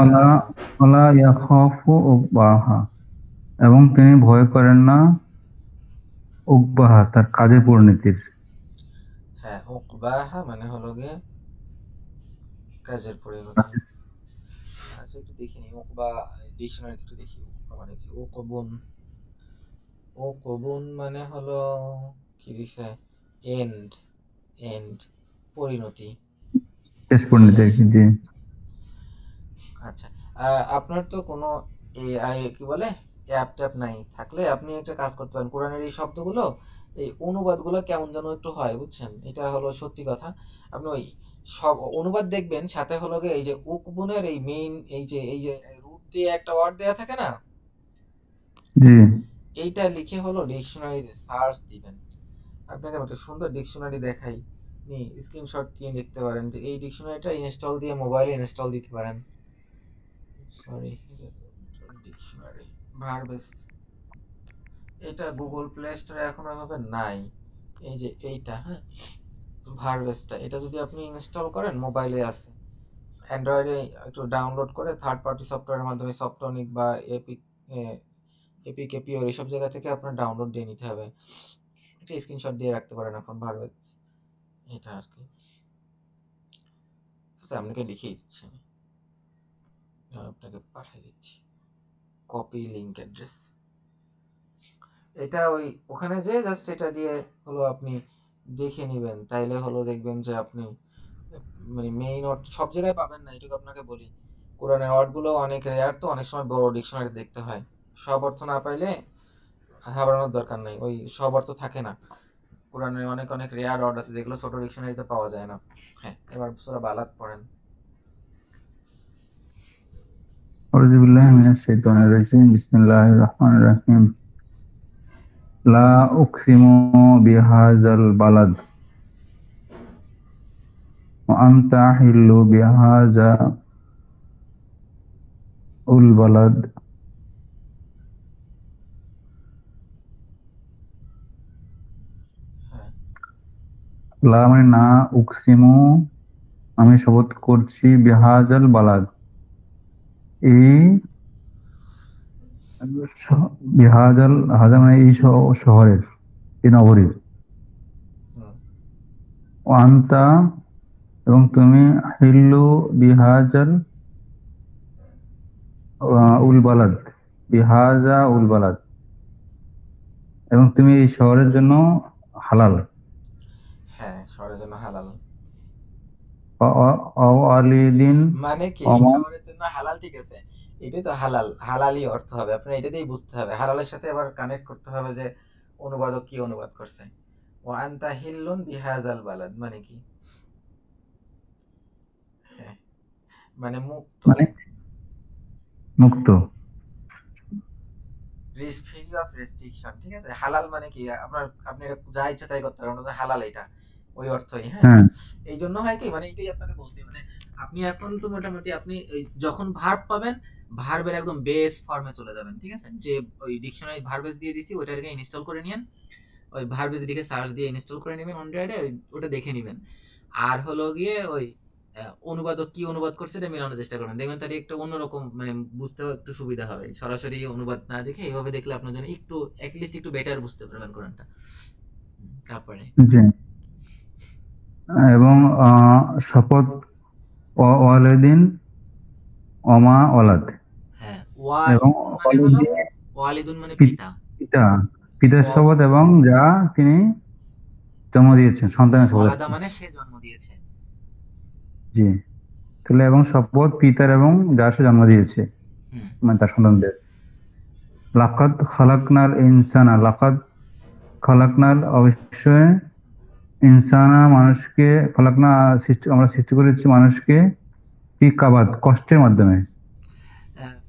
আলা উকবাহা। আলা ইয়াখাফু উকবাহা, এবং তিনি ভয় করেন না উকবাহা, তার কাজের পরিণতির। হ্যাঁ, উকবাহা মানে হলো গিয়ে কাজের পরিণতি। আচ্ছা, একটু দেখি নি উকবা, ডিকশনারিতে একটু দেখি উকবা মানে কি। উকবুন, উকবুন মানে হলো কি দিছে, এন্ড, এন্ড, পরিণতি, শেষ পরিণতি আর শেষ। কি, জি। আচ্ছা, আপনার তো কোনো এআই কি বলে অ্যাপ ট্যাপ নাই, থাকলে আপনি একটা কাজ করতে পারেন, কোরআনের এই শব্দগুলো, এই অনুবাদগুলো কেমন যেন একটু হয়, বুঝছেন, এটা হলো সত্যি কথা। আপনি ওই সব অনুবাদ দেখবেন, সাথে হলো গিয়ে এই যে উকবুনের এই মেইন, এই যে রুট দিয়ে একটা ওয়ার্ড দেওয়া থাকে না, জি। এইটা লিখে হলো ডিকশনারিতে সার্চ দিবেন। আপনাকে আমি একটা সুন্দর ডিকশনারি দেখাই, আপনি স্ক্রিনশট দিয়ে লিখতে পারেন যে এই ডিকশনারিটা ইনস্টল দিয়ে মোবাইলে ইনস্টল দিতে পারেন। সরি, ডিকশনারি ভার্বেস, এটা গুগল প্লে স্টোরে এখন ওইভাবে নাই। এই যে এইটা, হ্যাঁ, ভার্বেসটা, এটা যদি আপনি ইনস্টল করেন, মোবাইলে আছে, অ্যান্ড্রয়েডে একটু ডাউনলোড করে থার্ড পার্টি সফটওয়্যারের মাধ্যমে সফটনিক বা এপিক, এপিক এপিওর এইসব জায়গা থেকে আপনার ডাউনলোড দিয়ে নিতে হবে। এটা স্ক্রিনশট দিয়ে রাখতে পারেন এখন, ভার্বেস এটা আর কি। আচ্ছা, আপনাকে লিখিয়ে দিচ্ছি আমি, আপনাকে পাঠিয়ে দিচ্ছি, কপি লিংক অ্যাড্রেস। এটা ওই ওখানে যে জাস্ট এটা দিয়ে হলো আপনি দেখে নেবেন, তাইলে হলো দেখবেন যে আপনি মানে মেইন ওয়ার্ড সব জায়গায় পাবেন না, এটুকু আপনাকে বলি। কোরআনের ওয়ার্ডগুলো অনেক রেয়ার, তো অনেক সময় বড় ডিকশনারি দেখতে হয়, সব অর্থ না পাইলে ঘাবড়ানোর দরকার নাই, ওই সব অর্থ থাকে না। কোরআনের অনেক অনেক রেয়ার ওয়ার্ড আছে যেগুলো ছোট ডিকশনারিতে পাওয়া যায় না। হ্যাঁ, এবার সূরা বালাদ পড়েন। আউযু বিল্লাহি মিনাশ শাইতানির রাজিম, বিসমিল্লাহির রহমানির রহিম। লা উকসিমু বিহাযাল বালাদ ওয়া আনতা হিল্লু বিহাযা উল বালাদ। হ্যাঁ, লা মানে না, উকসিমু আমি শপথ করছি, বিহাযাল বালাদ এই বিহাজাল, হাজা মানে এই শহরের, এই নগরীর। হুম, ও আন্তা, এবং তুমি, হিল্লু বিহাজাল উল বালাদ, বিহাজা উল বালাদ, এবং তুমি এই শহরের জন্য হালাল। হ্যাঁ, শহরের জন্য হালাল, আলিদিন, মানে কি অমান, শহরের জন্য হালাল, ঠিক আছে, এটাই তো হালাল, হালালই অর্থ হবে, আপনার এটা দিয়েই বুঝতে হবে, হালালের সাথে আবার কানেক্ট করতে হবে যে অনুবাদক কি অনুবাদ করছে। ও আনতা হিল্লুন বিহাজাল বালাদ মানে কি, হ্যাঁ, মানে মুক্ত, মানে মুক্ত। ফ্রি অফ রেস্ট্রিকশন, ঠিক আছে। হালাল মানে কি আপনার, আপনি এটা যা ইচ্ছা তাই করতে পারেন, ওটা হালাল, এটা ওই অর্থই। হ্যাঁ, হ্যাঁ, এই জন্য হয় কি, মানে এটাই আপনাকে বলছি, মানে আপনি এখন তো মোটামুটি আপনি এই যখন ভার্ব পাবেন, ভার্বের একদম বেস ফর্মে চলে যাবেন, ঠিক আছে, যে ওই ডিকশনারি ভার্বেস দিয়ে দিছি ওইটাকে ইনস্টল করে নিয়েন, ওই ভার্বেস লিখে সার্চ দিয়ে ইনস্টল করে নেবেন অ্যান্ড্রয়েডে, ওটা দেখে নেবেন। আর হলো গিয়ে ওই অনুবাদক কি অনুবাদ করছে এটা মেলানোর চেষ্টা করবেন, দেখবেন তার একটু অন্যরকম, মানে বুঝতেও একটু সুবিধা হবে, সরাসরি অনুবাদ না দেখে এইভাবে দেখলে আপনার জন্য একটু অ্যাটলিস্ট একটু বেটার বুঝতে পারবেন কোরআনটা। তারপরে জি। এবং শপথ, ওয়ালিদিন, অমা ওলাদ, হ্যাঁ, এবং ওয়ালিদুন মানে হলো, ওয়ালিদিন ওয়ালিদুন মানে পি- পিতা, পিতা, পিতার শপথ, এবং যা তিনি জন্ম দিয়েছেন, হ্যাঁ, সন্তানের শপথ আর ওয়ালাদা কি। মানে সে জন্ম দিয়েছে। জি। তাহলে এবং শপথ পিতার, এবং যা সে জন্ম দিয়েছে, হুম, মানে তার সন্তানদের। লাকাদ খালাকনাল ইনসানা, লাকাদ খলাকনাল অবশ্যই ইনসানা মানুষকে খলাকনা আমরা সৃষ্টি করেছি মানুষকে ফি কাবাদ কষ্টের মাধ্যমে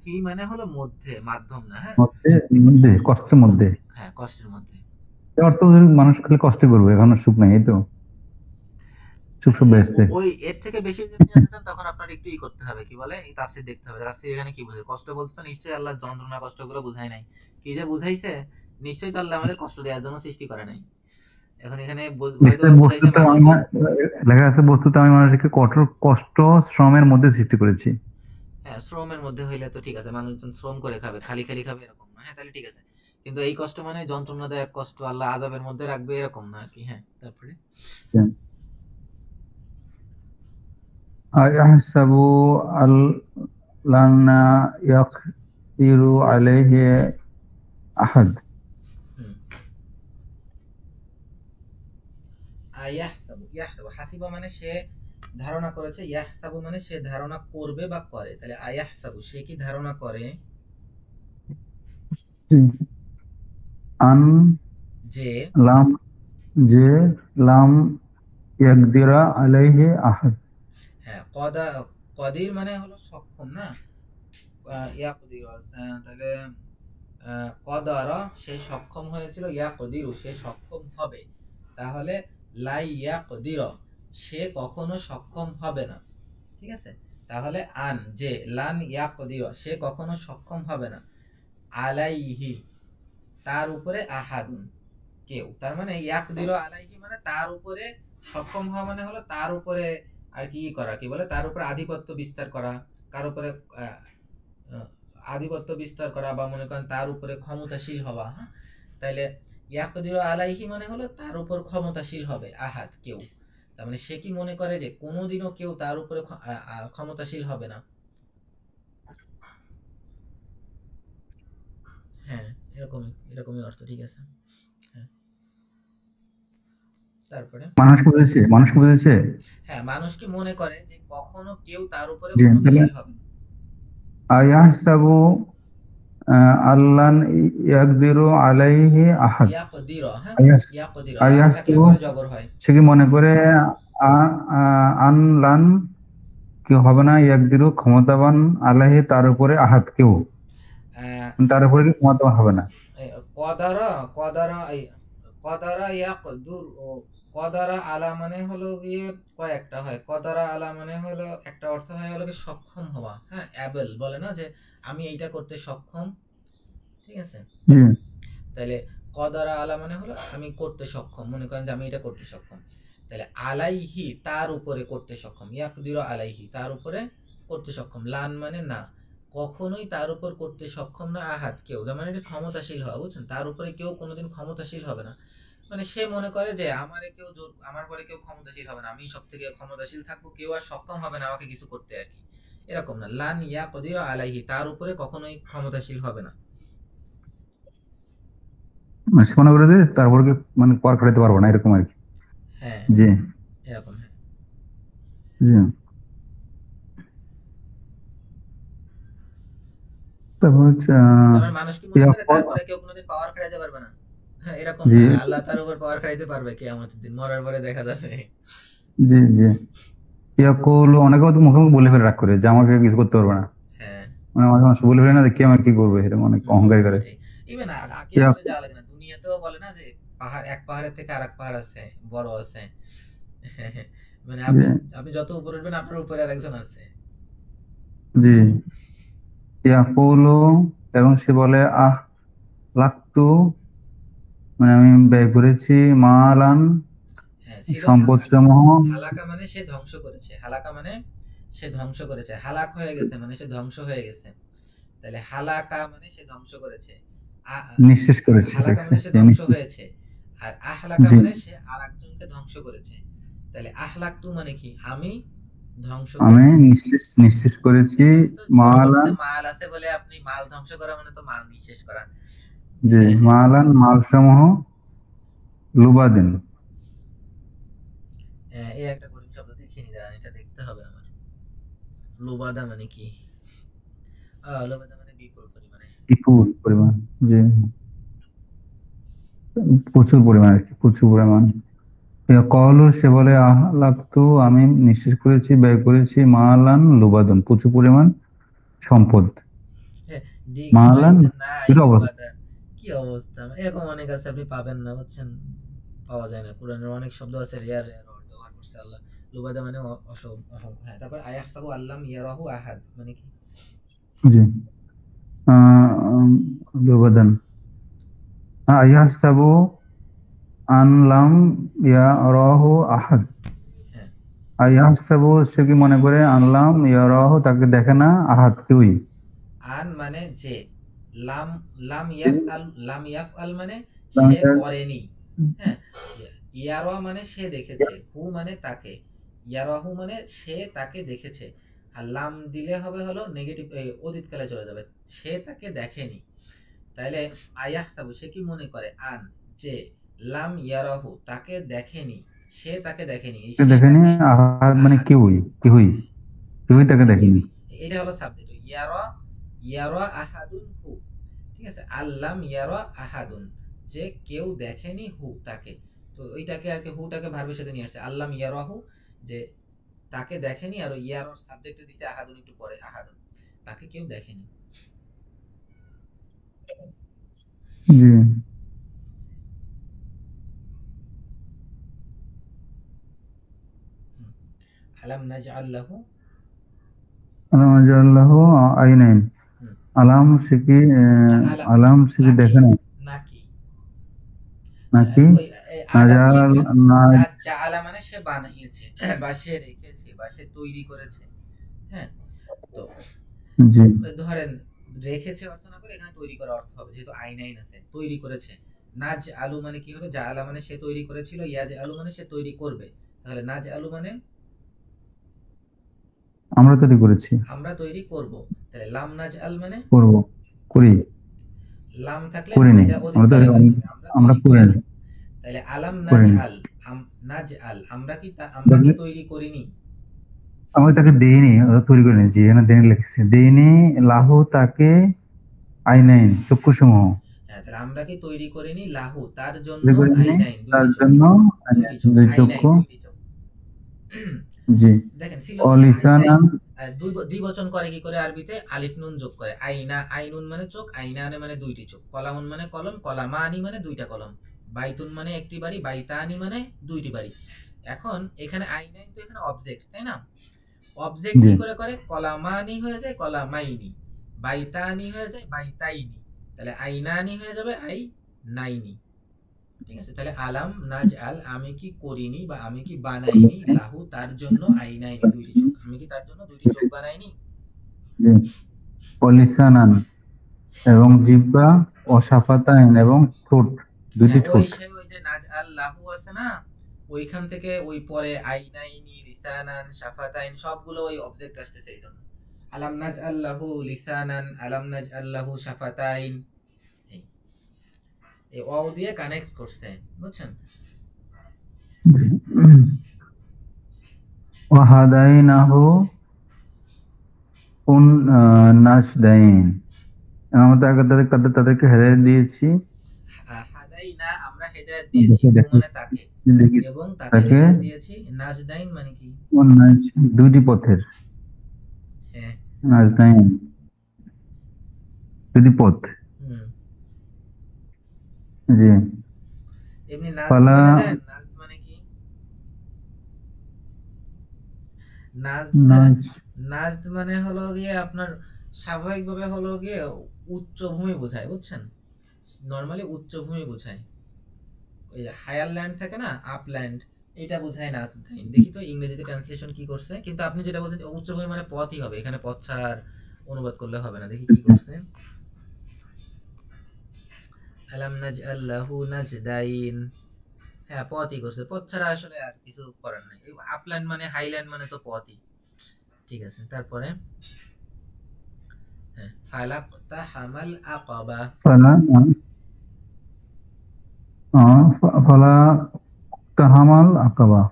ফি মানে হলো মধ্যে, মাধ্যম না, হ্যাঁ, মধ্যে মধ্যে কষ্টের মধ্যে হ্যাঁ, কষ্টের মধ্যে। এর অর্থ হলো মানুষ খালি কষ্ট করবে এখন সুখ নাই এই তো সুখ সব বেহেশতে ওই এর থেকে বেশি যদি জানতে চান তখন আপনার একটু করতে হবে, কি বলে, এই তাফসীর দেখতে হবে। তাফসীর এখানে কি বোঝায়? কষ্ট বলতে তো নিশ্চয়ই আল্লাহ যন্ত্রণা কষ্টগুলো বুঝায় নাই। কি যে বুঝাইছে, নিশ্চয়ই তো আল্লাহ আমাদের কষ্ট দেওয়ার জন্য সৃষ্টি করে নাই। এখন এখানে হয়তো বুঝাইছে বস্তুতে মানুষ লেখা আছে বস্তুতে আমি মানুষকে কঠোর কষ্ট শ্রমের মধ্যে সৃষ্টি করেছি হ্যাঁ, শ্রমের মধ্যে হইলে তো ঠিক আছে, মানুষজন শ্রম করে খাবে, খালি খালি খাবে এরকম না, হ্যাঁ, তাহলে ঠিক আছে। কিন্তু এই কষ্ট মানে যন্ত্রণাদায়ক কষ্ট, আল্লাহ আযাবের মধ্যে রাখবে এরকম না আর কি। হ্যাঁ, তারপরে আয়াহসাবু আল লানা ইয়াকদিরু আলাইহি আহাদ হুম, ইয়াহসাবু, ইয়াহসাবু হাসিবা মানে সে ধারণা করেছে, ইয়াহসাবু মানে সে ধারণা করবে বা করে। তাহলে আয়াহসাবু সে কি ধারণা করে আন যে লাম যে লাম ইয়াকদিরা আলাইহি আহাদ হ্যাঁ, কদির মানে হলো সক্ষম না, ইয়াকদির তাহলে কদারা সে সক্ষম হয়েছিল, ইয়াকদিরু সে সক্ষম হবে, তাহলে লাই ইয়াকদির সে কখনো সক্ষম হবে না। ঠিক আছে, তাহলে আন যে লান ইয়াকদির সে কখনো সক্ষম হবে না, আলাইহি তার উপরে, আহাদুন কেউ, তার মানে ইয়াকদির আলাইহি মানে তার উপরে সক্ষম হওয়া মানে হলো তার উপরে আর কি করা, কি বলে, তার উপরে আধিপত্য বিস্তার করা, কার উপরে আহ, আহ, আধিপত্য বিস্তার করা, বা মনে করেন তার উপরে ক্ষমতাশীল হওয়া। হ্যাঁ, তাইলে ইয়াকদির আলাইহি মানে হলো তার উপর ক্ষমতাশীল হবে আহাদ কেউ। তার মানে সে কি মনে করে যে কোনোদিনও কেউ তার উপরে ক্ষমতাশীল হবে না? হ্যাঁ, এরকমই এরকমই অর্থ, ঠিক আছে। হ্যাঁ, তারপরে মানুষ বুঝেছে হ্যাঁ, মানুষ কি মনে করে যে কখনো কেউ তার উপরে জি তাহলে ক্ষমতাশীল হবে না? আয়াহসাবু আল্লান ইয়াকদিরু আলাইহি আহাদ ইয়াকদির, হ্যাঁ, আয়াস ইয়াকদির লাম থাকলে আয়াহসাবু পরে জবর হয়। সে কি মনে করে আন লান কি হবে না ইয়াকদিরু ক্ষমতাবান আলাইহি তার উপরে আহাদ কেউ আহ, তার উপরে কি ক্ষমতাবান হবে না কদারা কদারা কদারা ইয়াকদুর ও কদারা আলা মানে হলো গিয়ে কয়েকটা হয়। কদারা আলা মানে হলো একটা অর্থ হয় হলো কি সক্ষম হওয়া, হ্যাঁ, অ্যাবল বলে না যে আমি এইটা করতে সক্ষম, ঠিক আছে। জি তাহলে কদারা আলা মানে হলো আমি করতে সক্ষম, মনে করেন যে আমি এটা করতে সক্ষম। তাহলে আলাইহি তার উপরে করতে সক্ষম, ইয়াকদিরু আলাইহি তার উপরে করতে সক্ষম, লান মানে না, কখনোই তার উপর করতে সক্ষম না, আহাদ কেউ, তার মানে এটা ক্ষমতাশীল হওয়া, বুঝছেন, তার উপরে কেউ কোনোদিন ক্ষমতাশীল হবে না। মানে সে মনে করে যে আমারে কেউ আমার পরে কেউ ক্ষমতাশীল হবে না, আমি সব থেকে ক্ষমতাশীল থাকবো, কেউ আর সক্ষম হবে না আমাকে কিছু করতে আর কি, এরকম না। লান ইয়াকদিরু আলাইহি তার উপরে কখনোই ক্ষমতাশীল হবে না। সে মনে করে যে তারপর কি মানে পার খাটাতে পারবো না এরকম আর কি হ্যাঁ, জি এরকম, হ্যাঁ। জি তারপর হচ্ছে যেমন মানুষ কি মনে করে ইয়াকুল তারপরে কেউ কোনোদিন পাওয়ার খাটাইতে পারবে না? হ্যাঁ, এরকম জি না, আল্লাহ তার উপর পাওয়ার খাটাইতে পারবে কিয়ামতের দিন, মরার পরে দেখা যাবে। জি জি ইয়াকুল অনেকে হয়তো মুখে মুখে বলে ফেলে রাগ করে যে আমাকে কিছু করতে পারবে না হ্যাঁ, মানে মাঝে মাঝে বলে ফেলে না যে কে আমার কি করবে এরকম অনেক অহংকার করে এটাই। ইভেন কিয়ামতে যাওয়া লাগে না, দুনিয়াতেও বলে না যে পাহাড়, এক পাহাড়ের থেকে আরেক পাহাড় আছে, বড় আছে। মানে জি আপনি আপনি যত উপরে উঠবেন আপনার উপরে আরেকজন আছে। জি ইয়াকুলু এবং সে বলে লাক্তু মানে আমি ব্যয় করেছি মালান হ্যাঁ, ছিল সম্পদ সমূহ হালাকা মানে সে ধ্বংস করেছে, হালাকা মানে সে ধ্বংস করেছে, হালাক হয়ে গেছে মানে সে ধ্বংস হয়ে গেছে। তাহলে হালাকা মানে সে ধ্বংস করেছে, নিঃশেষ করেছে হালাকা দেখছে মানে সে ধ্বংস হয়েছে, আর আহলাকা জি মানে সে আর একজনকে ধ্বংস করেছে। তাহলে আহলাকতু মানে কি, আমি ধ্বংস আমি করেছি। নিঃশেষ করেছি এখানে তো পরবর্তীতে মালান মাল আছে বলে আপনি মাল ধ্বংস করা মানে তো মাল নিঃশেষ করা। জি মালান মাল সমূহ লুবাদিন এই একটা কঠিন শব্দ দেখিনি, দাঁড়ান এটা দেখতে হবে আমার। লোবাদা মানে কি? লোবাদা মানে বিপুল পরিমাণে। বিপুল পরিমাণ জি প্রচুর পরিমাণ আর কি, প্রচুর পরিমাণ। কলু সে বলে আহলাকতু আমি নিঃশেষ করেছি, ব্যয় করেছি, মালান লুবাদন প্রচুর পরিমাণ সম্পদ। হ্যাঁ, মালান ডিগবাইতে নাই এর অবস্থা। লুবাদা। কি অবস্থা, এরকম অনেক আছে, আপনি পাবেন না, বুঝছেন, পাওয়া যায় না। কোরআনের অনেক শব্দ আছে রেয়ার রেয়ার ব্যবহার করছে আল্লাহ। লুবাদা মানে অসংখ্য। হ্যাঁ, তারপর আয়াহসাবু আল্লাম ইয়ারাহু আহাদ মানে কি? জি লুবাদান আয়াহসাবু আন লাম ইয়ারাহু আহাদ। হ্যাঁ, আয়াহসাবু সে কি মনে করে, আনলাম ইয়ারাহু তাকে দেখে না, আহাদ কেউই। আন মানে যে, লাম লাম ইয়াফ আল, লাম ইয়াফ আল মানে সে করেনি। হ্যাঁ, ইয়ারা মানে সে দেখেছে, হু মানে তাকে, ইয়ারাহু মানে সে তাকে দেখেছে। আর লাম দিলে হবে হলো নেগেটিভ, অতীতকালে চলে যাবে, সে তাকে দেখেনি। তাইলে আয়াহসাবু সে কি মনে করে, আন যে, লাম ইয়ারাহু তাকে দেখেনি, সে তাকে দেখেনি, এই তাকে সেটা দেখেনি, কি? আহাদ মানে আহাদ। কেউই, কেউই, কেউই আহাদ তাকে মানে দেখেনি। কেউই, এটা হলো সাবজেক্ট। ইয়ারা, ইয়ারা আহাদুন হু, ঠিক আছে। আল্লাম ইয়ারা আহাদুন, যে কেউ দেখেনি হু তাকে। তো ওইটাকে আর কি হুটাকে ভার্বের সাথে নিয়ে আসছে, আল্লাম ইয়ারাহু, যে তাকে দেখেনি, আর ইয়ারার সাবজেক্টে দিছে আহাদুন একটু পরে, আহাদুন তাকে কেউ দেখেনি। জি হুম। আলাম নাজআল লাহু, আলাম আল্লাহ আইনাইন। হুম, আলাম সে কি জাআলা আলাম সে কি নাকি, দেখে না, নাকি নাকি ওই আলাম নাজাল না না, জাআলা মানে সে বানিয়েছে বা সে রেখেছে বা সে তৈরি করেছে। হ্যাঁ, তো জি ধরেন রেখেছে অর্থ না করে এখানে তৈরি করা অর্থ হবে, যেহেতু আইনাইন আছে, তৈরি করেছে। নাজ আলু মানে কি হবে, জাআলা মানে সে তৈরি করেছিল, ইয়াজ আলু মানে সে তৈরি করবে। তাহলে নাজ আলু মানে আমরা তৈরি করেছি, আমরা তৈরি করব। তাহলে লাম নাজ আল মানে করব, করি, লাম থাকলে করিনি, এটা আমরা তো অতীতকালে হয়ে যাবে, আমরা আমরা তৈরি করিনি, করিনি। তাহলে আলাম নাজ করিনি। আল, নাজ আল আমরা কি আমরা কি তৈরি করিনি। আমি তাকে দেইনি, ওরা তৈরি করিনি, জি এখানে দেইনি লিখেছে, দেইনি লাহু তাকে আইনাইন চক্ষুসমূহ, হ্যাঁ, তাহলে আমরা কি তৈরি করিনি লাহু তার জন্য তৈরি করিনি আইনাইন তার দুইটি চোখ, জন্য দুইটি চোখ, দুই আইনাইন চক্ষু। দুইটি চোখ। জি দেখেন ছিল কি আইনাইন, অলিসানান দ্বিবচন করে কি করে আরবিতে, আলিফ নুন যোগ করে, আইনা, আইনুন মানে চোখ, আইনানে মানে দুইটি চোখ, কলামুন মানে কলম, কলামানি মানে দুইটা কলম, বাইতুন মানে একটি বাড়ি, বাইতানি মানে দুইটি বাড়ি। এখন এখানে আইনাইন তো এখানে অবজেক্ট, তাই না? অবজেক্ট জি কি করে করে, কলামানি হয়ে যায় কলামাইনি, বাইতানি হয়ে যায় বাইতাইনি, তাহলে আইনানি হয়ে যাবে আই নাইনি। ঠিক আছে, তাহলে আলাম নাজ আল আমি কি করিনি বা আমি কি বানাইনি লাহু তার জন্য আইনাইনি দুইটি চোখ, আমি কি তার জন্য দুইটি চোখ বানাইনি। জি অলিসানান এবং জিহ্বা, অসাফাতাইন এবং ঠোঁট, দুইটি হ্যাঁ, ওই ঠোঁট। সে ওই যে নাজ আল লাহু আছে না, ওইখান থেকে ওই পরে আইনাইনি লিসানান শাফাতাইন সবগুলো ওই অবজেক্ট আসতেছে, এই জন্য আলাম নাজ আল লাহু লিসানান, আলাম নাজ আল লাহু শাফাতাইন, এই এই ওয়াও দিয়ে কানেক্ট করছে, বুঝছেন? ওয়াহাদাইনাহু উন নাজদাইন, আমরা তাদেরকে হেদায়েত দিয়েছি, হাদাইনা আমরা হেদায়েত দিয়েছি, দেখে হু দেখে মানে তাকে, দেখি এবং তাকে তাকে হেদায়েত দিয়েছি। নাজদাইন মানে কি? দুইটি পথের, হ্যাঁ, নাজদাইন দুটি পথ। হুম, জি এমনি নাজদ ফালা মানে জানেন, নাজদ মানে কি? নাজদ, নাজ নাজদ মানে হলো গিয়ে আপনার স্বাভাবিকভাবে হলো গিয়ে উচ্চভূমি বোঝায়, বুঝছেন? নরমালি উচ্চভূমি বোঝায়। ওই হায়ার ল্যান্ড থাকে না, আপল্যান্ড, এটা বোঝায় নাজদাইন। দেখি তো ইংরেজিতে ট্রান্সলেশন কি করছে, কিন্তু আপনি যেটা বলছেন উচ্চভূমি মানে পথই হবে, এখানে পথ ছাড়া আর অনুবাদ করলে হবে না। দেখি কি করছে, আলাম নাজআল লাহু নাজদাইন, হ্যাঁ পথই করছে, পথ ছাড়া আসলে আর কিছু করার নাই। আপল্যান্ড মানে হাইল্যান্ড মানে তো পথই। ঠিক আছে, তারপরে হ্যাঁ, ফালাকতা হামাল আকাবা, ফালা ফালা তাহামাল আকাবা,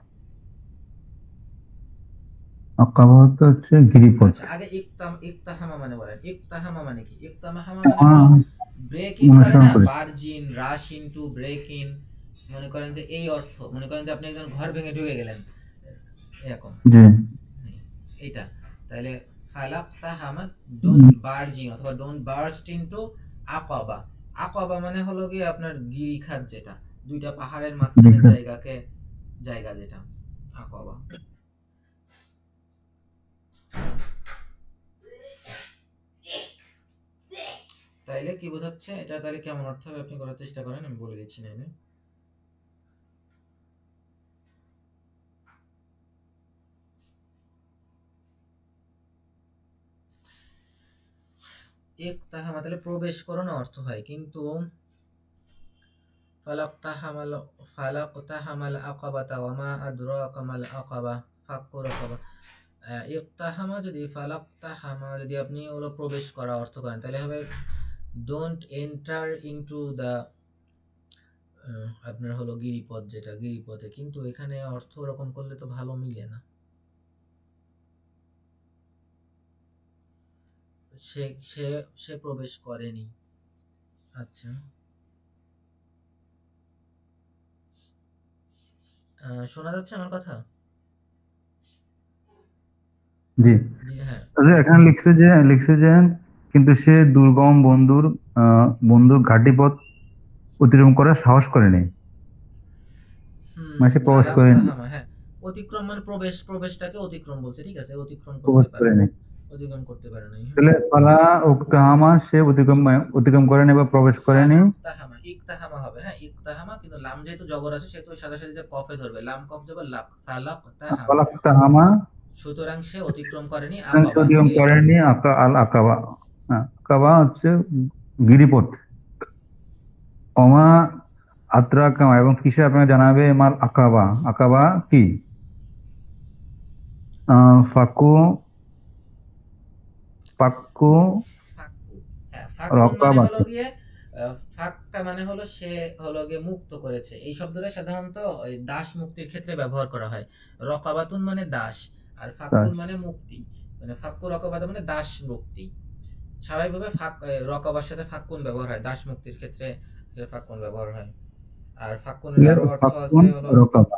আকাবা হচ্ছে গিরিপথ। আচ্ছা আগে ইকতাহামা মানে বলেন, ইকতাহামা মানে কি? ইকতাহামা মানে তাহা হলো ব্রেক ইন করে অনুসরণ না, করেছে। Barge in, rush into, break in, মনে করেন যে এই অর্থ, মনে করেন যে আপনি একজন ঘর ভেঙে ঢুকে গেলেন এরকম, জি। এইটা। তাহলে ফালাক্তা হামাদ, উম, ডোন্ট বার্জ ইন অথবা ডোন্ট বার্স্ট ইনটু আকাবা। আকাবা মানে হলো গিয়ে আপনার গিরিখাত, যেটা দুইটা পাহাড়ের মাঝখানের রেখা। জায়গা যেটা আকাবা। তাইলে কি বোঝাচ্ছে এটা? তাহলে কেমন অর্থ হবে আপনি করার চেষ্টা করেন, আমি বলে দিচ্ছি না এনে। ইকতাহামা তাহলে প্রবেশ করো না অর্থ হয়, কিন্তু ফালাক্তাহামাল ফালাক্তাহামাল আকাবাতা ওয়া মা আদরাকা মাল আকাবা, ফাক্কু রাকাবা। ইকতাহামা যদি, ফালাক্তাহামা যদি আপনি হলো প্রবেশ করা অর্থ করেন, তাহলে হবে ডোন্ট এন্টার ইনটু দ্য, আপনার হলো গিরিপথ, যেটা গিরিপথে, কিন্তু এখানে অর্থ ওরকম করলে তো ভালো মিলে না। সে সে সে প্রবেশ করেনি। আচ্ছা, শোনা যাচ্ছে আমার কথা? জি। জি হ্যাঁ। আচ্ছা, এখানে লিখছে যে কিন্তু সে দুর্গম বন্ধুর ঘাটি পথ অতিক্রম করার সাহস করেনি, মানে সে প্রবেশ করেনি। ফালাক্তাহামা, হ্যাঁ, অতিক্রম মানে প্রবেশ, প্রবেশটাকে অতিক্রম বলছে, ঠিক আছে, অতিক্রম করতে প্রবেশ পারে না, করেনি। অতিক্রম করতে পারে নাই, হ্যাঁ। তাহলে ফালা উক্তাহামা, সে অতিক্রম করেনি বা প্রবেশ করেনি। ফালাক্তাহামা, ইকতাহামা হবে, হ্যাঁ ইকতাহামা, কিন্তু লাম যেহেতু জবর আছে সেহেতু ওই সাথে সাথে যে কফে ধরবে, লাম কফ জবর লাক, ফালাক্তাহামা, ফালাক্তাহামা, সুতরাং সে অতিক্রম করেনি সে আকাবা, অতিক্রম গিরিপথ। করেনি আকাবা। হ্যাঁ, আকাবা হচ্ছে গিরিপথ। অমা আত্রাকামা, এবং কিসে আপনাকে জানাবে মাল আকাবা। আকাবা কি? ফাকু, পাক্কু ফাক্কু, হ্যাঁ ফাক্কুন মানে হলো রকাবাতি। গিয়ে, ফাক্কা মানে হলো সে হলো গিয়ে মুক্ত করেছে। এই শব্দটা সাধারণত ওই দাস মুক্তির ক্ষেত্রে ব্যবহার করা হয়। রকাবাতুন মানে দাস, আর ফাক্কুন আচ্ছা। মানে মুক্তি, মানে ফাক্কু রকাবাতা মানে দাস মুক্তি। স্বাভাবিকভাবে রকাবার সাথে ফাক্কুন ব্যবহার হয়, দাস মুক্তির ক্ষেত্রে ফাক্কুন ব্যবহার হয়। আর ফাক্কুনের তাহলে আরো অর্থ ফাক্কুন আছে হলো রকাবা।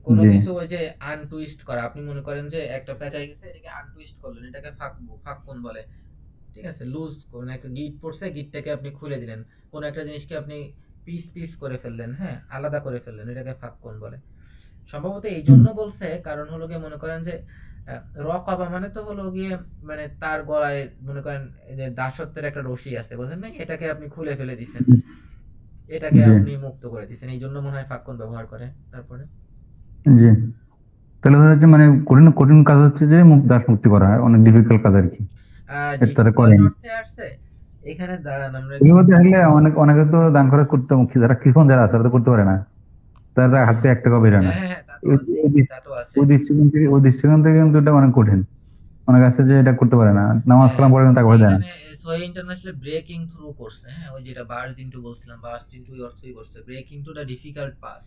কোনো জি। কিছু ওই যে আনটুইস্ট করা। আপনি মনে করেন যে একটা পেঁচাই গেছে, এটাকে আনটুইস্ট করলেন, এটাকে ফাক্কুন বলে। ঠিক আছে, লুজ কোন একটা গিট পড়ছে, গিটটাকে আপনি খুলে দিলেন, কোন একটা জিনিসকে আপনি পিস পিস করে ফেললেন, হ্যাঁ আলাদা করে ফেললেন, এটাকে ফাক্কুন বলে। সম্ভবত এই হুম, জন্য বলছে, কারণ হলো গিয়ে মনে করেন যে রকাবা মানে তো হলো গিয়ে মানে তার গলায় মনে করেন এই যে দাসত্বের একটা রশি আছে, বুঝেন না, এটাকে আপনি খুলে ফেলে দিছেন, এটাকে জি। আপনি মুক্ত করে দিছেন, এই জন্য মনে হয় ফাক্কুন ব্যবহার করে। তারপরে জি। তাহলে হচ্ছে মানে কঠিন কঠিন কাজ হচ্ছে যে দাস মুক্তি করা হয়, অনেক ডিফিকাল্ট কাজ আর কি। এর তারা ডিফিকাল্ট করেনি। অর্থে আসছে এখানে, দাঁড়ান আমরা এর একটু, মধ্যে আসলে অনেকে তো দান করে করতে মুখী, যারা কৃষণ যারা আছে তারা তো করতে পারে না, তারা হাতে 1 টাকা বেরোয় না। হ্যাঁ হ্যাঁ হ্যাঁ, তা তো এই- আছেই, ওই দৃষ্টি- তা তো আছে। ওই দৃষ্টিকোণ থেকে কিন্তু এটা অনেক কঠিন। অনেক আছে যে এটা করতে পারে না, নামাজ হ্যাঁ, কালাম পড়ে কিন্তু টাকা পয়সা দেয় না। এইখানে সোহে ইন্টারন্যাশনাল ব্রেকিং থ্রু করছে, হ্যাঁ ওই যেটা বার্জ ইনটু বলছিলাম, বার্জ ইনটু অর্থই করছে, break into the difficult pass,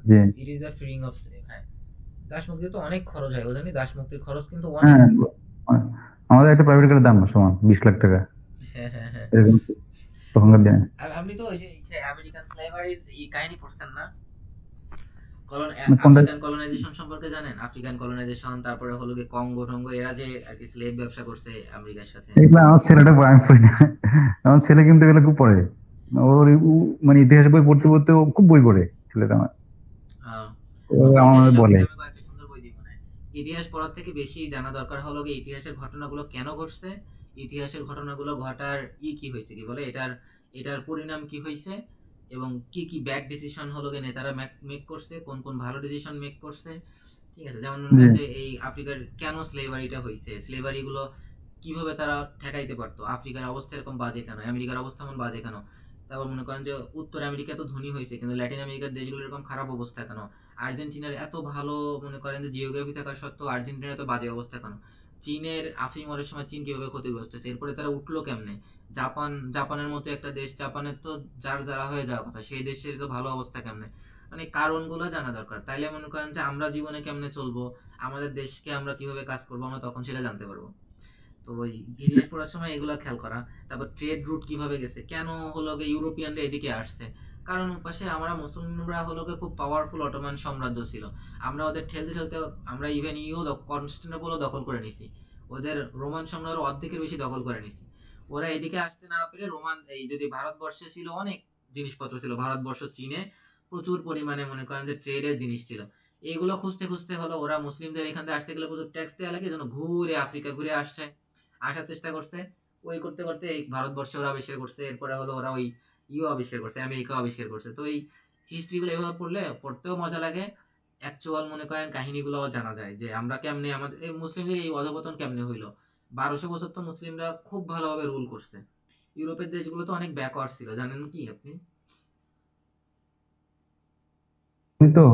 জি। It is the freeing of slave. হ্যাঁ, দাস মুক্তিতে তো অনেক খরচ হয়, বুঝলি, দাস মুক্তির খরচ কিন্তু অনেক। হ্যাঁ, আমাদের একটা প্রাইভেট কারের দাম সমান 20 লাখ টাকা, হ্যাঁ হ্যাঁ হ্যাঁ। এরকম তখনকার দিনে। আর আপনি তো ওই যে আমেরিকান স্লেভারির এই কাহিনী পড়ছেন না? কোনটা? আফ্রিকান কলোনাইজেশন সম্পর্কে জানেন? আফ্রিকান কলোনাইজেশন, তারপরে হলো গিয়ে কঙ্গো টঙ্গো, এরা যে আর কি স্লেভ ব্যবসা করছে আমেরিকার সাথে। এগুলো আমার ছেলেটা আমি পড়ি না। আমার ছেলে কিন্তু এগুলো খুব পড়ে। মানে ইতিহাস বই পড়তে পড়তে ও খুব বই পড়ে ছেলেটা আমার। আহ, ও ওর আমার ইতিহাস মধ্যে বলে। সম্পর্কে আমি কয়েকটা সুন্দর বই দিব না। ইতিহাস পড়ার থেকে বেশি জানা দরকার হলো গিয়ে ইতিহাসের ঘটনাগুলো কেন ঘটছে, ইতিহাসের ঘটনাগুলো ঘটার কি হয়েছে, কি বলে এটার, এটার পরিণাম কি হয়েছে, এবং কি ব্যাড ডিসিশন হলো গিয়ে নেতারা মেক করছে, কোন কোন ভালো ডিসিশন মেক করছে। ঠিক আছে, যেমন মনে জি। করেন যে এই আফ্রিকার কেন স্লেভারিটা হয়েছে, স্লেভারি গুলো কিভাবে তারা ঠেকাইতে পারতো, আফ্রিকার অবস্থা এরকম বাজে কেন, আমেরিকার অবস্থা এমন বাজে কেন, তারপর মনে করেন যে উত্তর আমেরিকা তো ধনী হয়েছে কিন্তু ল্যাটিন আমেরিকার দেশগুলো এরকম খারাপ অবস্থা কেন, আর্জেন্টিনার এত ভালো মনে করেন যে জিওগ্রাফি থাকা সত্ত্বেও আর্জেন্টিনার এত বাজে অবস্থা কেন, চীনের আফিম মরের সময় চীন কিভাবে ক্ষতিগ্রস্ত হয়েছে, এরপরে তারা উঠলো কেমনে, জাপানের মতো একটা দেশ, জাপানের তো যার যারা হয়ে যাওয়ার কথা, সেই দেশের তো ভালো অবস্থা কেমনে, মানে কারণগুলো জানা দরকার, তাইলে মনে করেন যে আমরা জীবনে কেমনে চলবো, আমাদের দেশকে আমরা কিভাবে কাজ করবো, আমরা তখন সেটা জানতে পারবো। তো ওই ইতিহাস পড়ার সময় এগুলো খেয়াল করা। তারপর ট্রেড রুট কিভাবে গেছে, কেন হলো গিয়ে ইউরোপিয়ানরা এদিকে আসছে, কারণ পাশে আমরা মুসলিমরা হলো গিয়ে খুব পাওয়ারফুল অটোমান সাম্রাজ্য ছিল, আমরা ওদের ঠেলতে ঠেলতে আমরা ইভেন কনস্টান্টিনোপলও দখল করে নিছি, ওদের রোমান সাম্রাজ্যের অর্ধেকের বেশি দখল করে নিছি। ওরা এদিকে আসতে না পেরে রোমান এই যদি ভারতবর্ষে ছিল অনেক জিনিসপত্র ছিল, ভারতবর্ষ চীনে প্রচুর পরিমাণে মনে করেন যে ট্রেডের জিনিস ছিল, এইগুলো খুঁজতে খুঁজতে হলো ওরা মুসলিমদের এখান থেকে আসতে গেলে প্রচুর ট্যাক্স দেওয়া লাগে, যেন ঘুরে আফ্রিকা ঘুরে আসছে, আসার চেষ্টা করছে। ওই করতে করতে এই ভারতবর্ষে ওরা আবিষ্কার করছে, এরপরে হলো ওরা ওই আবিষ্কার করছে, আমেরিকা আবিষ্কার করছে। তো এই হিস্ট্রিগুলো এভাবে পড়লে পড়তেও মজা লাগে, অ্যাকচুয়াল মনে করেন কাহিনীগুলোও জানা যায় যে আমরা কেমনে আমাদের এই মুসলিমদের এই অধপতন কেমনে হইলো। 1200 বছর তো মুসলিমরা খুব ভালোভাবে রুল করছে, ইউরোপের দেশগুলো তো অনেক ব্যাকওয়ার্ড ছিল, জানেন কি আপনি? তো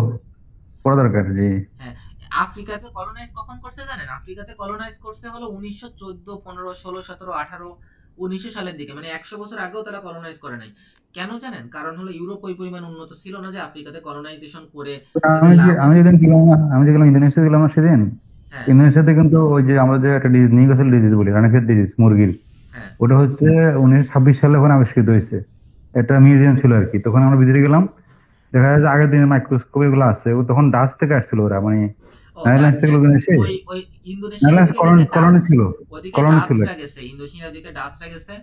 পড়া দরকার, জি। হ্যাঁ, আফ্রিকাতে কলোনাইজ কখন করছে জানেন? আফ্রিকাতে কলোনাইজ করছে হলো 1914, 15, 16, 17, 18, 1900 সালের দিকে, মানে 100 বছর আগেও তারা কলোনাইজ করে নাই। কেন জানেন? কারণ হলো ইউরোপ ওই পরিমাণ উন্নত ছিল না যে আফ্রিকাতে কলোনাইজেশন করে তাদের লাভ আমি হবে। যেদিন গেলাম না, আমি যে গেলাম ইন্দোনেশিয়া গেলাম না সেদিন, হ্যাঁ, ইন্দোনেশিয়াতে কিন্তু ওই যে আমরা যে একটা ডিজিজ নিউক্যাসল ডিজিজ বলি, রানীক্ষেত ডিজিজ মুরগির, হ্যাঁ, ওটা হচ্ছে 1926 সালে ওখানে আবিষ্কৃত হয়েছে। একটা মিউজিয়াম ছিল আর কি, তখন আমরা ভিজিটে গেলাম, দেখা যায় যে আগের দিনের মাইক্রোস্কোপ এগুলো আছে, ও তখন ডাচ থেকে আসছিল ওরা, মানে ও নেদারল্যান্ডস থেকে লোকজন এসে, ওই ইন্দোনেশিয়ার নেদারল্যান্ডস ওদিকে গেছে কলোনি ছিল, ওদিকে কলোনি ছিল। ডাচরা গেছে, ইন্দোনেশিয়ার ওদিকে ডাচরা গেছে।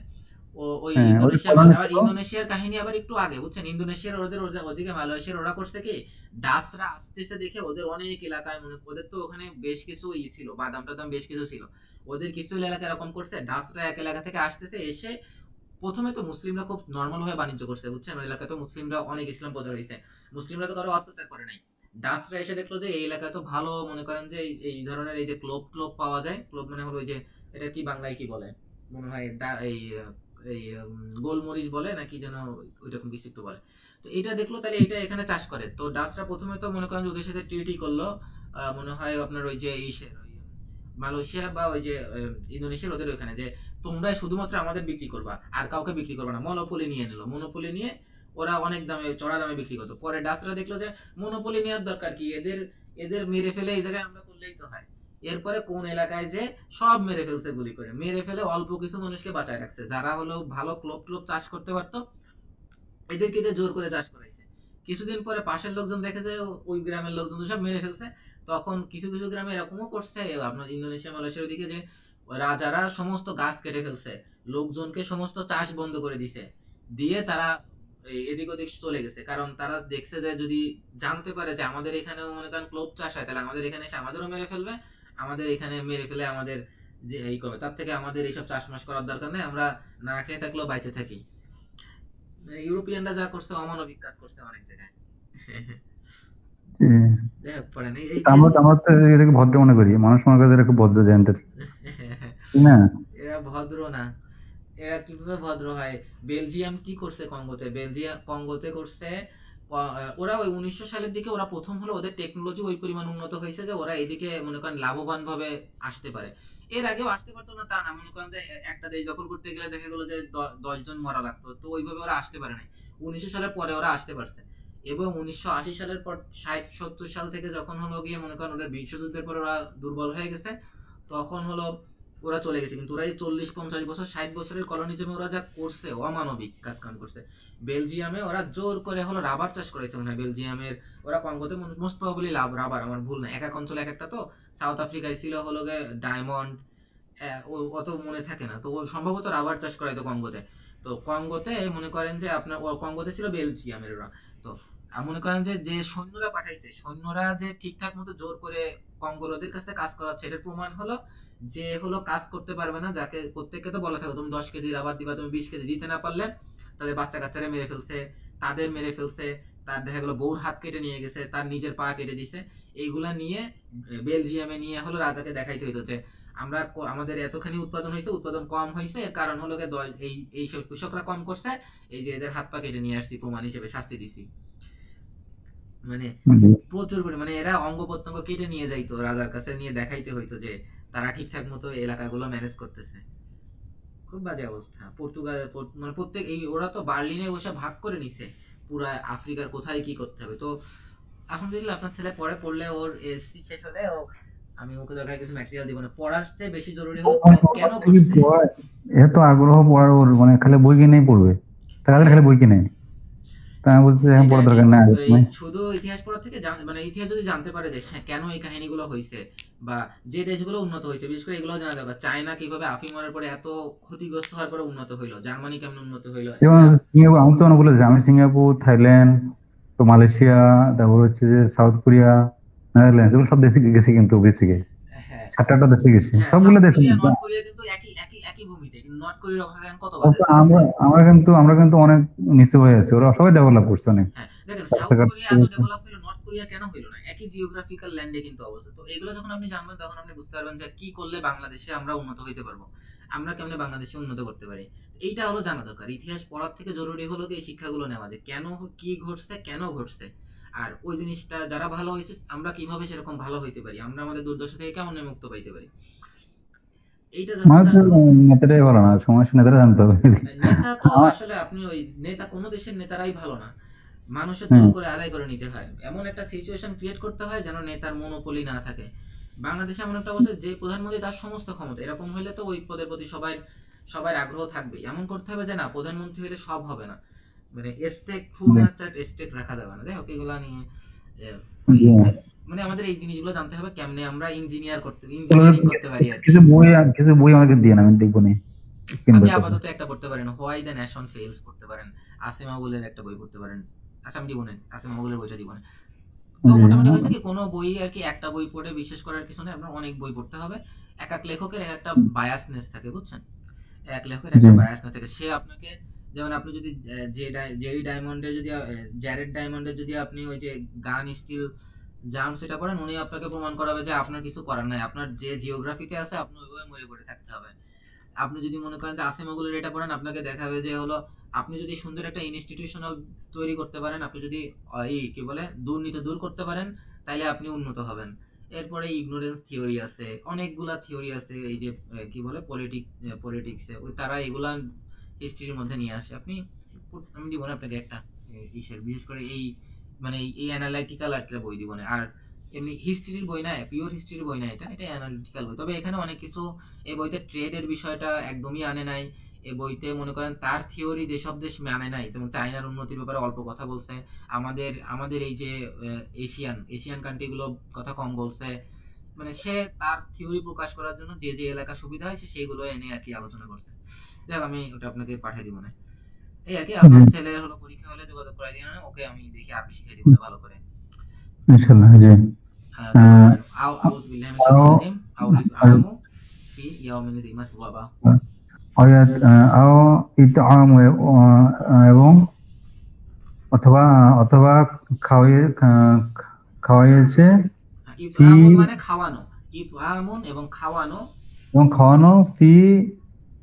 ওই হ্যাঁ, ওদের ইন্দোনেশিয়া কলোনি আবার ছিল। ইন্দোনেশিয়ার কাহিনী আবার একটু আগে, বুঝছেন? ইন্দোনেশিয়ার ওদিকে মালয়েশিয়ার ওরা করছে কি, ডাচরা আসতেছে দেখে ওদের অনেক এলাকায় মনে ওদের তো ওখানে বেশ কিছু ছিল, বাদাম টাদাম বেশ কিছু ছিল, ওদের কিছু এলাকা এরকম করছে, ডাচরা এক এলাকা থেকে আসতেছে এসে প্রথমে তো মুসলিমরা খুব নর্মাল ভাবে বাণিজ্য করছে, বুঝছেন? ওই এলাকায় তো মুসলিমরা অনেক ইসলাম প্রচার হয়েছে, মুসলিমরা তো কারো অত্যাচার করে নাই। ডাচরা এসে দেখলো যে এই এলাকায় তো ভালো মনে করেন যে এই ধরনের এই যে ক্লোব ক্লোব পাওয়া যায়, ক্লোব মানে হলো ওই যে এটা কি বাংলায় কি বলে মনে হয় এই গোলমরিচ বলে নাকি যেন ওইরকম কিছু একটু বলে। তো এটা দেখলো তাহলে এটা এখানে চাষ করে, তো ডাচরা প্রথমে তো মনে করেন যে ওদের সাথে ট্রিটি করলো, মনে হয় আপনার ওই যে ওই মালয়েশিয়া বা ওই যে ইন্দোনেশিয়ার ওদের ওখানে যে তোমরা শুধুমাত্র আমাদের বিক্রি করবা আর কাউকে বিক্রি করবা না, মনোপলি নিয়ে নিল, মনোপলি নিয়ে ওরা অনেক দামে চড়া দামে বিক্রি করতো। পরে ডাচরা দেখলো যে মনোপলি নেওয়ার দরকার কি, এদের এদের মেরে ফেলে এই জায়গায় আমরা করলেই তো হয়। এরপরে কোন এলাকায় যে সব মেরে ফেলছে, গুলি করে মেরে ফেলে অল্প কিছু মানুষকে বাঁচায় রাখছে, যারা হলো ভালো ক্লোব ক্লোব চাষ করতে পারতো এদেরকে দিয়ে জোর করে চাষ করাইছে। কিছুদিন পরে পাশের লোকজন দেখে যে ওই গ্রামের লোকজন সব মেরে ফেলছে, তখন কিছু কিছু গ্রামে এরকমও করছে আপনার ইন্দোনেশিয়া মালয়েশিয়ার ওদিকে যে রাজারা সমস্ত গাছ কেটে ফেলছে, লোকজনকে সমস্ত চাষ বন্ধ করে দিছে, দিয়ে তারা এদিক ওদিক চলে গেছে, কারণ তারা দেখছে যে যদি জানতে পারে যে আমাদের এখানেও মনে করেন ক্লোব চাষ হয়, তাহলে আমাদের এখানে এসে আমাদেরও মেরে ফেলবে, আমাদের এখানে মেরে ফেলে আমাদের যে এই করবে, তার থেকে আমাদের এইসব চাষবাস করার দরকার নেই, আমরা না খেয়ে থাকলেও বাইচে থাকি। ইউরোপিয়ানরা যা করছে অমানবিক কাজ করছে অনেক জায়গায়। যাই হোক পড়েন এই তা আমরা আমরা তো এটাকে ভদ্র মনে করি, মানুষ মনে করে যে এরা খুব ভদ্র জেন্টেল, তাই না? এরা ভদ্র না, এরা কিভাবে ভদ্র হয়? বেলজিয়াম কি করছে কঙ্গোতে, কঙ্গোতে করছে ওরা ওই 1900 সালের দিকে ওরা প্রথম হলো, ওদের টেকনোলজি ওই পরিমাণ উন্নত হয়েছে যে ওরা এদিকে মনে করেন লাভবান ভাবে আসতে পারে। এর আগেও আসতে পারতো না তা না, মনে করেন যে একটা দেশ দখল করতে গেলে দেখা গেলো যে 10 জন মরা লাগতো, তো ওইভাবে ওরা আসতে পারে নাই। 1900 সালের পরে ওরা আসতে পারছে, এবং 1980 সালের পর 60-70 সাল থেকে যখন হলো গিয়ে মনে করেন ওদের বিশ্বযুদ্ধের পর ওরা দুর্বল হয়ে গেছে, তখন হলো ওরা চলে গেছে। কিন্তু ওরা এই 40-50 বছর 60 বছরের কলোনিজমে ওরা যা করছে অমানবিক কাজ কাম করছে। বেলজিয়ামে ওরা জোর করে হলো রাবার চাষ করেছে মনে হয় বেলজিয়ামের, ওরা কঙ্গোতে মোস্ট প্রবাবলি রাবার, আমার ভুল না, এক এক অঞ্চলে এক একটা তো। সাউথ আফ্রিকায় ছিল হলো গিয়ে ডায়মন্ড, অত মনে থাকে না, তো ও সম্ভবত রাবার চাষ করাইতো কঙ্গোতে। তো কঙ্গোতে মনে করেন যে আপনার কঙ্গোতে ছিল বেলজিয়ামের ওরা। তো মনে করেন যে যে সৈন্যরা পাঠাইছে, সৈন্যরা যে ঠিকঠাক মতো জোর করে কঙ্গোর ওদের কাছ থেকে কাজ করাচ্ছে, এটার প্রমাণ হলো যে হলো কাজ করতে পারবে না, যাকে প্রত্যেককে তো বলা থাকো তুমি 10 কেজি রাবার দিবা, তুমি 20 কেজি দিতে না পারলে তাদের বাচ্চা কাচ্চারা মেরে ফেলছে, তাদের মেরে ফেলছে, তার দেখা গেলো বউর হাত কেটে নিয়ে গেছে, তার নিজের পা কেটে দিছে। এইগুলা নিয়ে বেলজিয়ামে নিয়ে হলো রাজাকে দেখাইতে হইতো যে আমরা আমাদের এতখানি উৎপাদন হয়েছে, উৎপাদন কম হয়েছে, এর কারণ হলো এই এই সব কৃষকরা কম করছে, এই যে এদের হাত পা কেটে নিয়ে আসছি প্রমাণ হিসেবে শাস্তি দিছি। মানে জি। প্রচুর পরিমাণে এরা অঙ্গ প্রত্যঙ্গ কেটে নিয়ে যাইতো, রাজার কাছে নিয়ে দেখাইতে হইতো যে তারা ঠিকঠাক মতো এলাকাগুলো ম্যানেজ করতেছে। খুব বাজে অবস্থা। পর্তুগাল মানে প্রত্যেক এই ওরা তো বার্লিনে বসে ভাগ করে নিছে পুরা আফ্রিকার কোথায় কি করতে হবে। তো আলহামদুলিল্লাহ আপনার ছেলে পরে পড়লে ওর এসসি শেষ হলে ও আমি ওকে দরকার কিছু ম্যাটেরিয়াল দিব না, পড়ার চেয়ে বেশি জরুরি হলো কেন থেকে ঘটছে। এত আগ্রহ পড়ার ওর, মানে খালি বই কিনেই পড়বে, টাকা দিলে খালি বই কিনে। তা আমি বলছি এখন এটা পড়ার আর কি, দরকার নাই আগের ওই সময়। শুধু ইতিহাস পড়া থেকে মানে ইতিহাস যদি জানতে পারে যে কেন এই কাহিনীগুলো হয়েছে, বা যে দেশগুলো উন্নত হয়েছে, বিশেষ করে এগুলো জানা দরকার। চায়না কিভাবে আফিম মরার পরে এত ক্ষতিগ্রস্ত হওয়ার পরে উন্নত হইলো, জার্মানি কেমন উন্নত হইলো, যেমন সিঙ্গাপুর, আমি তো অনেকগুলো জানি, আমি সিঙ্গাপুর, থাইল্যান্ড, তো মালয়েশিয়া, তারপর হচ্ছে যে সাউথ কোরিয়া, নেদারল্যান্ডস, এগুলো সব দেশে গেছি কিন্তু অফিস থেকে, হ্যাঁ 7-8টা দেশে গেছি, হ্যাঁ, সবগুলো সাউথ দেশে কোরিয়া কিন্তু। নর্থ কোরিয়া কিন্তু একই একই একই ভূমিতে, কিন্তু নর্থ কোরিয়ার অবস্থা দেখেন কত বাজে অবশ্য সাউথ আমরা কোরিয়া। আমরা কিন্তু অনেক নিচে হয়ে আছি, ওরা সবাই ডেভেলপ করছে অনেক, হ্যাঁ দেখেন, সাউথ রাস্তাঘাট কোরিয়া এত ডেভেলপ হলো, নর্থ কোরিয়া কেন হইলো না? একই জিওগ্রাফিক্যাল ল্যান্ডে কিন্তু অবস্থা। তো এগুলো যখন আপনি জানবেন তখন আপনি বুঝতে পারবেন যে কি করলে বাংলাদেশে আমরা উন্নত হইতে পারবো, আমরা কেমনে বাংলাদেশে উন্নত করতে পারি। এইটা হলো জানা দরকার। ইতিহাস পড়ার থেকে জরুরি হলো যে এই শিক্ষাগুলো নেওয়া, যে কেন কি ঘটছে, কেন ঘটছে, আর ওই জিনিসটা যারা ভালো হয়েছে আমরা কিভাবে সেরকম ভালো হইতে পারি, আমরা আমাদের দুর্দশা থেকে কেমন মুক্ত পাইতে পারি। এইটা যখন মানে তো জানবো। নেতারাই ভালো না, সমস্যা নেতারা জানতে হবে। নেতা তো আমার আসলে আপনি ওই নেতা, কোনো দেশের নেতারাই ভালো না, মানুষের হুম জোর করে আদায় করে নিতে হয়। এমন একটা সিচুয়েশন ক্রিয়েট করতে হয় যেন নেতার মনোপলি না থাকে। বাংলাদেশে এমন একটা অবস্থা যে প্রধানমন্ত্রী তার সমস্ত ক্ষমতা, এরকম হলে তো ওই পদের প্রতি সবাই সবার আগ্রহ থাকবে। এমন করতে হবে যে না, প্রধানমন্ত্রী হলে সব হবে না, মানে স্টেক ফুল জি মাছ স্টেক রাখা যাবে না। যাই হোক, এগুলা নিয়ে ওই জি। মানে আমাদের এই জিনিসগুলো জানতে হবে কেমনে আমরা তাহলে ইঞ্জিনিয়ারিং করতে পারি আর কি। কিছু বই আমাকে দিয়ে না, আমি দেখবো নি, কিনবো আপনি তখন। আপাতত একটা পড়তে পারেন, হোয়াই দ্য নেশন ফেলস পড়তে পারেন, আসিম আবুলের একটা বই পড়তে পারেন। আচ্ছা আমি দিব না, আসিম আবুলের বইটা দিব না। তো জি মোটামুটি হয়েছে কি, কোনো বই আর কি একটা বই পড়ে বিশেষ করার কিছু নেই, আপনার অনেক বই পড়তে হবে। এক এক লেখকের এক একটা বায়াসনেস থাকে, বুঝছেন? এক লেখকের জি একটা বায়াসনেস থাকে, সে আপনাকে, যেমন আপনি যদি জেরি ডায়মন্ডের যদি জ্যারেড ডায়মন্ডের যদি আপনি ওই যে গান স্টিল জার্ম সেটা পড়েন, উনি আপনাকে প্রমাণ করাবে যে আপনার কিছু করার নাই, আপনার যে জিওগ্রাফিতে আছে আপনি ওইভাবে মরে পড়ে থাকতে হবে। আপনি যদি মনে করেন যে আসিম ওগুলোর এটা পড়েন, আপনাকে দেখাবে যে হলো আপনি যদি সুন্দর একটা ইনস্টিটিউশনাল তৈরি করতে পারেন, আপনি যদি এই কি বলে দুর্নীতি দূর করতে পারেন, তাইলে আপনি উন্নত হবেন। এরপরে ইগনোরেন্স থিওরি আছে, অনেকগুলা থিওরি আছে, এই যে কি বলে পলিটিক্সে ওই তারা এগুলা হিস্ট্রির মধ্যে নিয়ে আসে। আমি দিব না আপনাকে একটা ইসের, বিশেষ করে এই মানে এই অ্যানালাইটিক্যাল আর বই দিব না। আর এমনি হিস্ট্রির বই না, পিওর হিস্ট্রির বই না, এটা অ্যানালিটিক্যাল বই। তবে এখানে অনেক কিছু এই বইতে ট্রেডের বিষয়টা একদমই আনে নাই। এই বইতে মনে করেন তার থিওরি যেসব দেশ মানে নাই, যেমন চায়নার উন্নতির ব্যাপারে অল্প কথা বলছে, আমাদের আমাদের এই যে এশিয়ান কান্ট্রিগুলো কথা কম বলছে। মানে সে তার থিওরি প্রকাশ করার জন্য যে যে এলাকা সুবিধা হয় সে সেইগুলো এনে আর কি আলোচনা করছে। যাক, আমি ওটা আপনাকে পাঠিয়ে দিব না। এই আর কি, জি, আপনার ছেলের হলো পরীক্ষা হলে যোগাযোগ করে দিও না, ওকে আমি দেখি আরবি শিখিয়ে দিব না ভালো করে। ইনশাল্লাহ জি। তারপর আহ, বলেন, আউযু বিল্লাহি মিনাশ আরো শাইতানির রাজিম, আও ইতআমু ফি ইয়াউমিন যি মাসগাবা। আও ইতআম, এবং অথবা অথবা খাওয়াইয়েছে, ফি ইতআমুন মানে খাওয়ানো, ইতআমুন এবং খাওয়ানো। এবং খাওয়ানো, ফি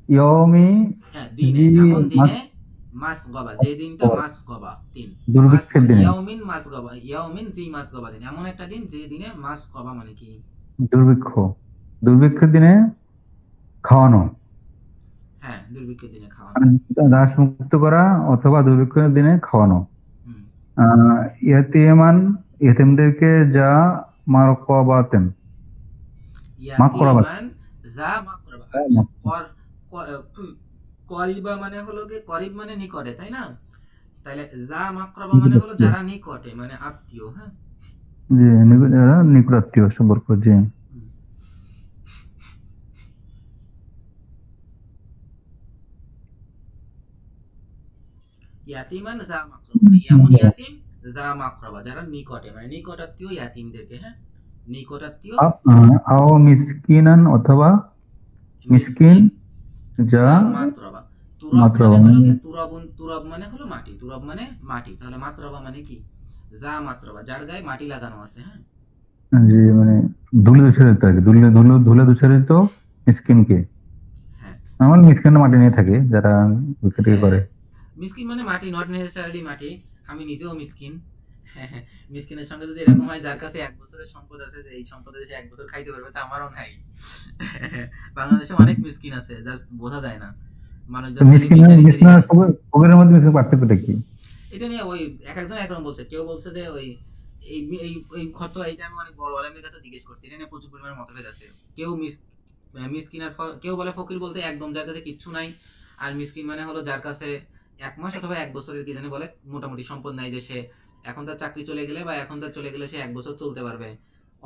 ইয়মি হ্যাঁ দিনে, জি এমন মাস, দিনে, মাস গবা যে দিনটা, মাস গবা দিন, মাস দুর্ভিক্ষের দিনে, ইয়াউমিন মাস গবা, ইয়াউমিন জি মাস গবা দিন, এমন একটা দিন যে দিনে মাস গবা মানে কি? দুর্ভিক্ষ, দুর্ভিক্ষের দিনে খাওয়ানো, হ্যাঁ, দুর্ভিক্ষের দিনে খাওয়ানো। মানে দাস মুক্ত করা অথবা দুর্ভিক্ষের দিনে খাওয়ানো। হুম। আহ ইয়াতিমান, ইয়েতিমদেরকে যা মারকাবাতেন, মাফ করাবাত, ইয়াতিমান যা মাকরাবা। আচ্ছা, করিবা মানে হলো কি, করিব মানে নিকটে, তাই না? তাহলে যা মাকরাবা মানে হলো যারা নিকটে, মানে আত্মীয়। হ্যাঁ। জি, যারা নিকটাত্মীয় সম্পর্ক, জি। হুম। ইয়াতিমান যা মাকরাবা মানে এমন ইয়াতিম যা মাকরাবা যারা নিকটে, মানে নিকট আত্মীয় ইয়াতিমদেরকে, হ্যাঁ, নিকট আত্মীয়। আও মিসকিনান, অথবা মিসকিন, মিসকিন যা যা মাতরবা। তুরব মাত্র, মানে হলো কি, তুরব মানে হলো মাটি, তুরব মানে মাটি, তাহলে মাতরবা মানে কি, যা মাতরবা যার গায়ে মাটি লাগানো আছে। হ্যাঁ। জি, মানে ধুলে দূষারিত আর কি, ধুলে ধুলে ধুলে দূষারিত মিসকিনকে। হ্যাঁ আমার মিসকিনরা মাটি নিয়ে থাকে, যারা বিক্রি হ্যাঁ করে। হ্যাঁ, মিসকিন মানে মাটি, নট নেসেসারিলি মাটি। আমি নিজেও মিসকিন। হ্যাঁ, হ্যাঁ, মিসকিনের সঙ্গে যদি এরকম হয় যার কাছে 1 বছরের সম্পদ আছে, যে এই সম্পদে সে 1 বছর খাইতে পারবে, তা আমারও নাই। বাংলাদেশে অনেক মিসকিন আছে, জাস্ট বোঝা যায় না, মানুষজন খালি মিসকিন ভিখারি মিসকিন তরিকা আর আছে। ফকিরের মধ্যে মিসকিন পার্থক্যটা কি? এটা নিয়ে ওই এক একজন একরকম বলছে, কেউ বলছে যে ওই এই এই এই ক্ষত এইটা আমি অনেক বড় আলেমদের কাছে জিজ্ঞেস করছি, এটা নিয়ে প্রচুর পরিমাণে মতভেদ আছে। কেউ মিসকিন আর কেউ বলে ফকির বলতে একদম যার কাছে কিচ্ছু নাই, আর মিসকিন মানে হলো যার কাছে 1 মাস অথবা 1 বছরের কি জানি বলে মোটামুটি সম্পদ নাই, যে সে এখন তার চাকরি চলে গেলে বা এখন তার চলে গেলে সে 1 বছর চলতে পারবে,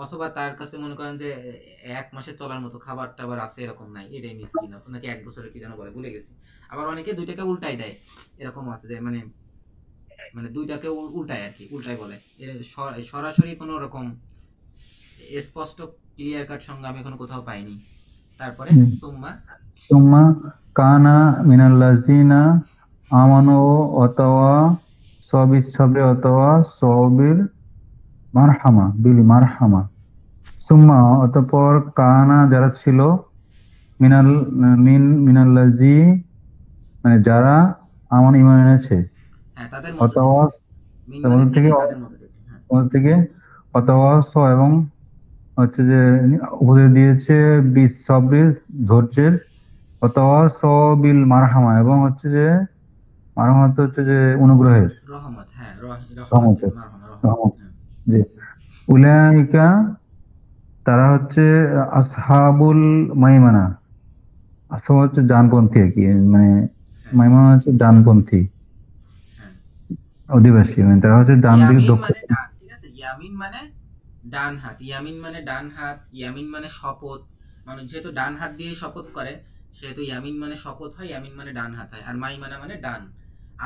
অথবা তার কাছে মনে করেন যে 1 মাসে চলার মতো খাবার টাবার আছে, এরকম নাই, এটাই মিসকিন। নাকি 1 বছরের কি যেন বলে, ভুলে গেছি। আবার অনেকে দুইটাকে উল্টাই দেয়, এরকম আছে যে মানে মানে দুইটাকে উল্টায় আর কি, উল্টাই বলে। এর সরাসরি কোনো রকম স্পষ্ট ক্লিয়ার কাট সঙ্গে আমি এখন কোথাও পাইনি। তারপরে সুম্মা সুম্মা কানা মিনাল্লাযিনা আমানু অথবা সবিস সাবরে অথবা সবির মারহামা। সুম্মা অতঃপর কানা যারা ছিল মিনাল মিনাল্লাযী মানে যারা আমার ঈমান এনেছে, হ্যাঁ তাদের মধ্য থেকে, অথবা মিন মানে তাদের থেকে থেকে, তাদের মধ্য থেকে, হ্যাঁ। তাদের থেকে অথবা এবং হচ্ছে যে উপদেশ দিয়েছে বিসবির ধৈর্যের, অথবা সবিল মারহামা এবং হচ্ছে যে মারহামাত হচ্ছে যে অনুগ্রহের, রহমত, হ্যাঁ রহমত থেকে রহমতের, মারহামা, রহমত, রহমত। হ্যাঁ। যে উলাইকা তারা হচ্ছে আসহাবুল মাইমানা। আসহাব হচ্ছে ডানপন্থী আর কি, মানে হ্যাঁ মাইমানা হচ্ছে ডানপন্থী হ্যাঁ অধিবাসী, মানে তারা হচ্ছে ডান দিকে ইয়ামিন দক্ষ। মানে ডান, ঠিক আছে। ইয়ামিন মানে ডান হাত, ইয়ামিন মানে ডান হাত, ইয়ামিন মানে শপথ। মানুষ যেহেতু ডান হাত দিয়ে শপথ করে, সেহেতু ইয়ামিন মানে শপথ হয়, ইয়ামিন মানে ডান হাত হয়। আর মাইমানা মানে ডান।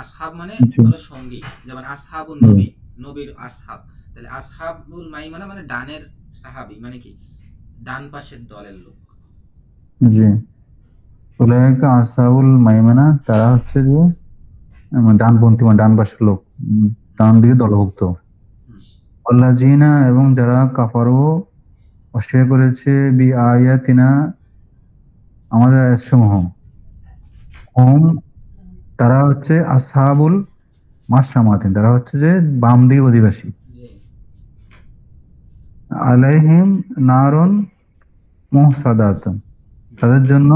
আসহাব মানে জি, হলো সঙ্গী, যেমন আসহাবুন জি, নবী, নবীর আসহাব। তাহলে আসহাবুল মাইমানা মানে ডানের সাহাবী, মানে কি ডান পাশের দলের লোক। জি। উলাইকা আসহাবুল মাইমানা তারা হচ্ছে যে ডানপন্থী মানে ডান পাশের লোক, ডান দিকে দলভুক্ত। হুম, আল্লাযিনা এবং যারা কাফারু অস্বীকার করেছে বি আয়াতিনা আমাদের আয়াতসমূহ, হুম তারা হচ্ছে আসহাবুল মাশআমাতিন, তারা হচ্ছে যে বাম দিকের অধিবাসী। জি। আলাইহিম নারুন মুহসাদাতুন, হুম। তাদের জন্য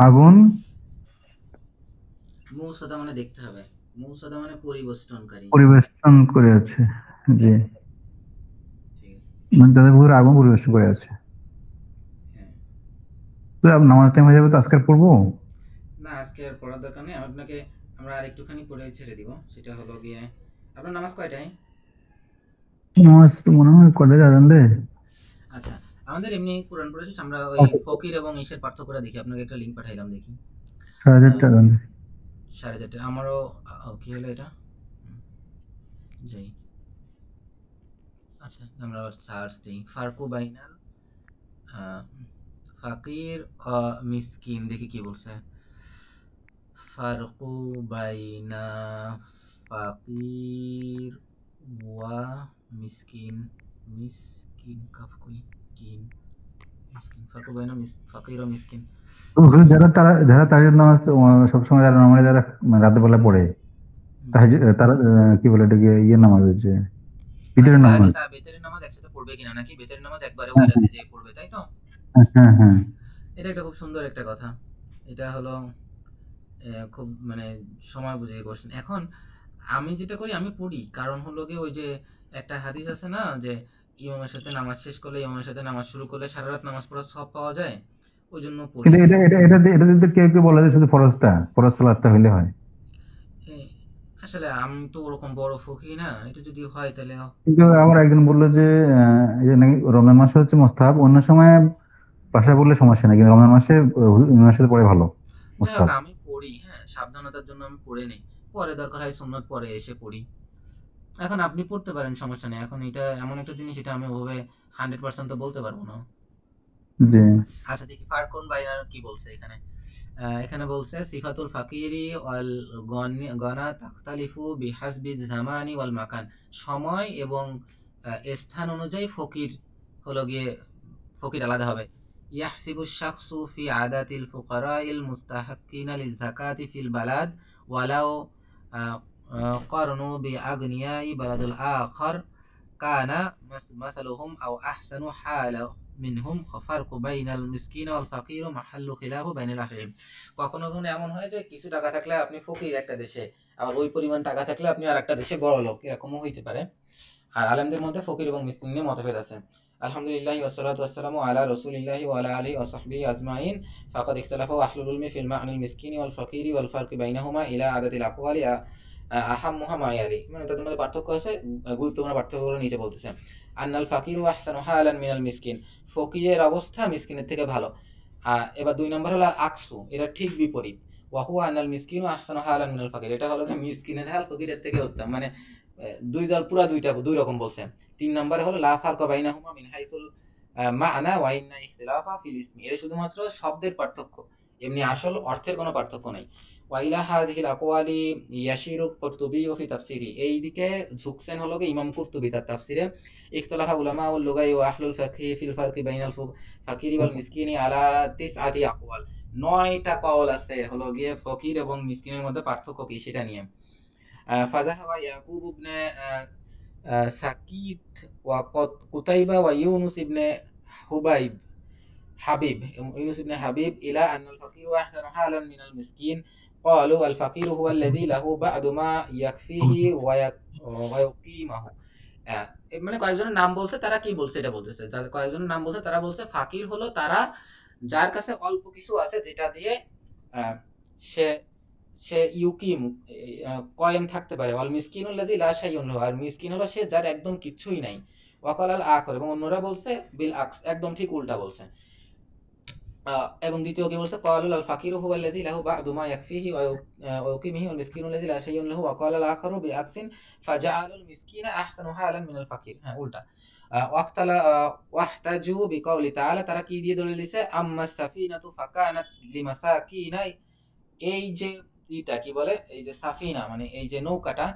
আগুন মৌসাদা মানে দেখতে হবে, মৌসাদা মানে পরিবেষ্টনকারী। পরিবেষ্টন করে আছে। জি, ঠিক আছে। মানে তাদের উপর আগুন পরিবেষ্টন করে আছে। হ্যাঁ। তো নামাজ টাইম হয়ে যাবে, তো আজকে আর পড়বো? না আজকে আর পড়ার দরকার নেই আপনাকে, আমরা আর একটুখানি পড়ে ছেড়ে দিব। সেটা হলো গিয়ে, আপনার নামাজ কয়টায়? নামাজ তো মনে হয় কটা আজান দেয়। আচ্ছা, আমাদের এমনি কোরআন পড়েছি, আমরা ওই আচ্ছা, ফকির এবং ইসের পার্থক্যটা দেখি। আপনাকে একটা লিঙ্ক পাঠাইলাম, দেখি। 4:30 আজান দেয়। 4:30 আমারও। কি হলো এটা? হুম, যাই। আচ্ছা আমরা সার্চ দিই, ফারকু বাইনাল আহ, ফাকির মিসকিন, দেখি কি বলছে। ফারকু বাইনা ফাকির ওয়া মিসকিন, মিসকিন কাফ কই কিন, মিসকিন ফারকু বাইনা ফাকির ও মিসকিন। তো ওখানে যারা তাহাজ্জুদ নামাজ সবসময় যারা নরমালি যারা মানে রাতের বেলা পড়ে, তারা কি বলে এটাকে ইয়ে নামাজ হচ্ছে আচ্ছা, ঈদের তারা কি নামাজ। তার বেতের নামাজ একসাথে পড়বে কিনা, নাকি বেতের নামাজ একবারে ওই হ্যাঁ, রাতে যে পড়বে, তাই তো? হ্যাঁ, হ্যাঁ, হ্যাঁ, এটা একটা খুব সুন্দর একটা কথা। এটা হলো খুব মানে সময় বুঝে করছেন। এখন আমি যেটা করি, আমি পড়ি, কারণ হলো গিয়ে ওই যে একটা হাদিস আছে না, যে ইমামের সাথে নামাজ শেষ করলে, ইমামের সাথে নামাজ শুরু করলে সারা রাত নামাজ পড়ার সব পাওয়া যায়, ওই জন্য পড়ি। কিন্তু এটা কেউ কেউ বলে যে শুধু ফরজ সালাতটা হইলে হয়। এ, আসলে আমি তো ওরকম বড় ফকি না, এটা যদি হয় তাহলে কিন্তু আমার একজন বললো যে এই যে নাকি রমজান মাসে হচ্ছে মোস্তাহাব, অন্য সময় বাসায় বললে সমস্যা নেই, কিন্তু রমজান মাসে ইমামের সাথে পড়ে ভালো যাই হোক মোস্তাহাব। আমি পড়ি, হ্যাঁ সাবধানতার জন্য আমি পড়ে নেই। পরে দরকার হয় সুন্নত পরে এসে পড়ি। এখন আপনি পড়তে পারেন, সমস্যা নেই। এখন এটা এমন একটা জিনিস, এটা আমি ওভাবে 100% তো বলতে পারবো না। জি, আচ্ছা দেখি ফারকুন বাইনার কি বলছে এখানে। এখানে বলছে সিফাতুল ফাকিরি ওয়াল গনা তাখতালিফু বিহাসবি জামানি ওয়াল মাকান। সময় এবং স্থান অনুযায়ী ফকির হলো গিয়ে, ফকির আলাদা হবে। ইয়াহসিবু শাখসু ফি আদাতিল ফুকারাইল মুস্তাহাক্কিনা লিযাকাতি ফিল বালাদ ওয়ালাউ কারনু বিআগনিয়াই বালাদুল আখার কানা মাসালুহুম আও আহসানু মিনহুম ফারকু বাইনাল মিসকিন ওয়াল ফাকির মাহাল্লু খিলাফু বাইনাল আহলিম। কখনো কখনো এমন হয় যে কিছু টাকা থাকলে আপনি ফকির একটা দেশে, আবার ওই পরিমাণ টাকা থাকলে আপনি আর একটা দেশে বড় লোক, এরকমও হইতে পারে। আর আলেমদের মধ্যে ফকির এবং মিসকিন নিয়ে মতভেদ আছে। আলহামদুলিল্লাহি ওয়াসসালাতু ওয়াসসালামু আলা রাসূলিল্লাহি ওয়া আলা আলিহি ওয়া সাহবিহি আজমাইন। ফাকাদ ইখতালাফা আহলুল ইলমি ফিল মা'নিল মিসকিনি ওয়াল ফাকিরি ওয়াল ফারকি বাইনাহুমা ইলা আদাদিল আকওয়ালি আহাম্মুহা মা ইয়ালি। মানে তাদের মধ্যে পার্থক্য আছে, গুরুত্বপূর্ণ পার্থক্যগুলো নিচে বলতেছে। আন্নাল ফাকিরু আহসানু হালান মিনাল মিসকিন, ফকিরের অবস্থা মিসকিনের থেকে ভালো। এবার 2 নম্বর হলো আকসু, এটা ঠিক বিপরীত। ওয়া হুয়া আন্নাল মিসকিনু আহসানু হালান মিনাল ফাকির, এটা হলো মিসকিনের হাল ফকিরের থেকে উত্তম। মানে দুই দল পুরা দুই রকম বলছে। 3 নম্বরে হলো লা ফারকা বাইনাহুমা মিন হাইসুল মা'না ওয়া ইন্না ইখতিলাফা ফিল ইসমি, এটা শুধুমাত্র শব্দের পার্থক্য, এমনি আসল অর্থের কোনো পার্থক্য নাই। ওয়া ইলা হাযিহিল আকওয়ালি ইয়াশিরু কুরতুবী ফি তাফসিরি, এই দিকে ঝুকছেন হলো ইমাম কুরতুবী তার তাফসিরে। ইখতিলাফা উলামা ওয়াল লুগাই ওয়া আহলুল ফিকহি ফিল ফারকি বাইনাল ফাকিরি ওয়াল মিসকিনি আলা তিসআতি আকওয়াল, 9টা কওল আছে হলো গিয়ে ফকির এবং মিসকিনের মধ্যে পার্থক্য কি সেটা নিয়ে। ফাযাহাবা ইয়াকুব ইবনে সাকিত ওয়া কুতাইবা ওয়া ইউনুস ইবনে হুবাইব ইউনুস ইবনে হাবিব ইলা আন্নাল ফাকির আহসানু হালান মিনাল মিসকিন। قالوا الفقير هو الذي له بعد ما يكفيه ويقيمه। মানে কয়েকজনের নাম বলছে, তারা কি বলছে এটা বলতেছে। কয়েকজনের নাম বলছে, তারা বলছে ফাকির হলো তারা যার কাছে অল্প কিছু আছে যেটা দিয়ে আহ, সে সে ইউকিম কয়েম থাকতে পারে। অল মিসকিন আল্লাযী লা শাইউন লাহু, আর মিসকিন হলো সে যার একদম কিচ্ছুই নাই। ওয়াকাল আল আখর, এবং অন্যরা বলছে বিল আকস, একদম ঠিক উল্টা বলছে। এবং দ্বিতীয় কি বলছে, ক্বালুল আল ফাকিরু হুয়া আল্লাযী লাহু বা'দু মা ইয়াকফিহি ওয়া ইউকিমিহি ওয়াল মিসকিনু আল্লাযী লা শাইউন লাহু ওয়া ক্বালা আল আখারু বিআকসিন ফাজাআলুল মিসকিনা আহসানু হালান মিনাল ফাকির। হ্যাঁ, উল্টা। ওয়াহতাজু বিকাউলি তাআলা, তারা কি দিয়ে দলিল দিছে, আম্মা সাফিনাতু ফাকানাত লিমাসাকিনা, এই যে ইটা কি বলে, এই যে সাফিনা মানে এই যে নৌকাটা,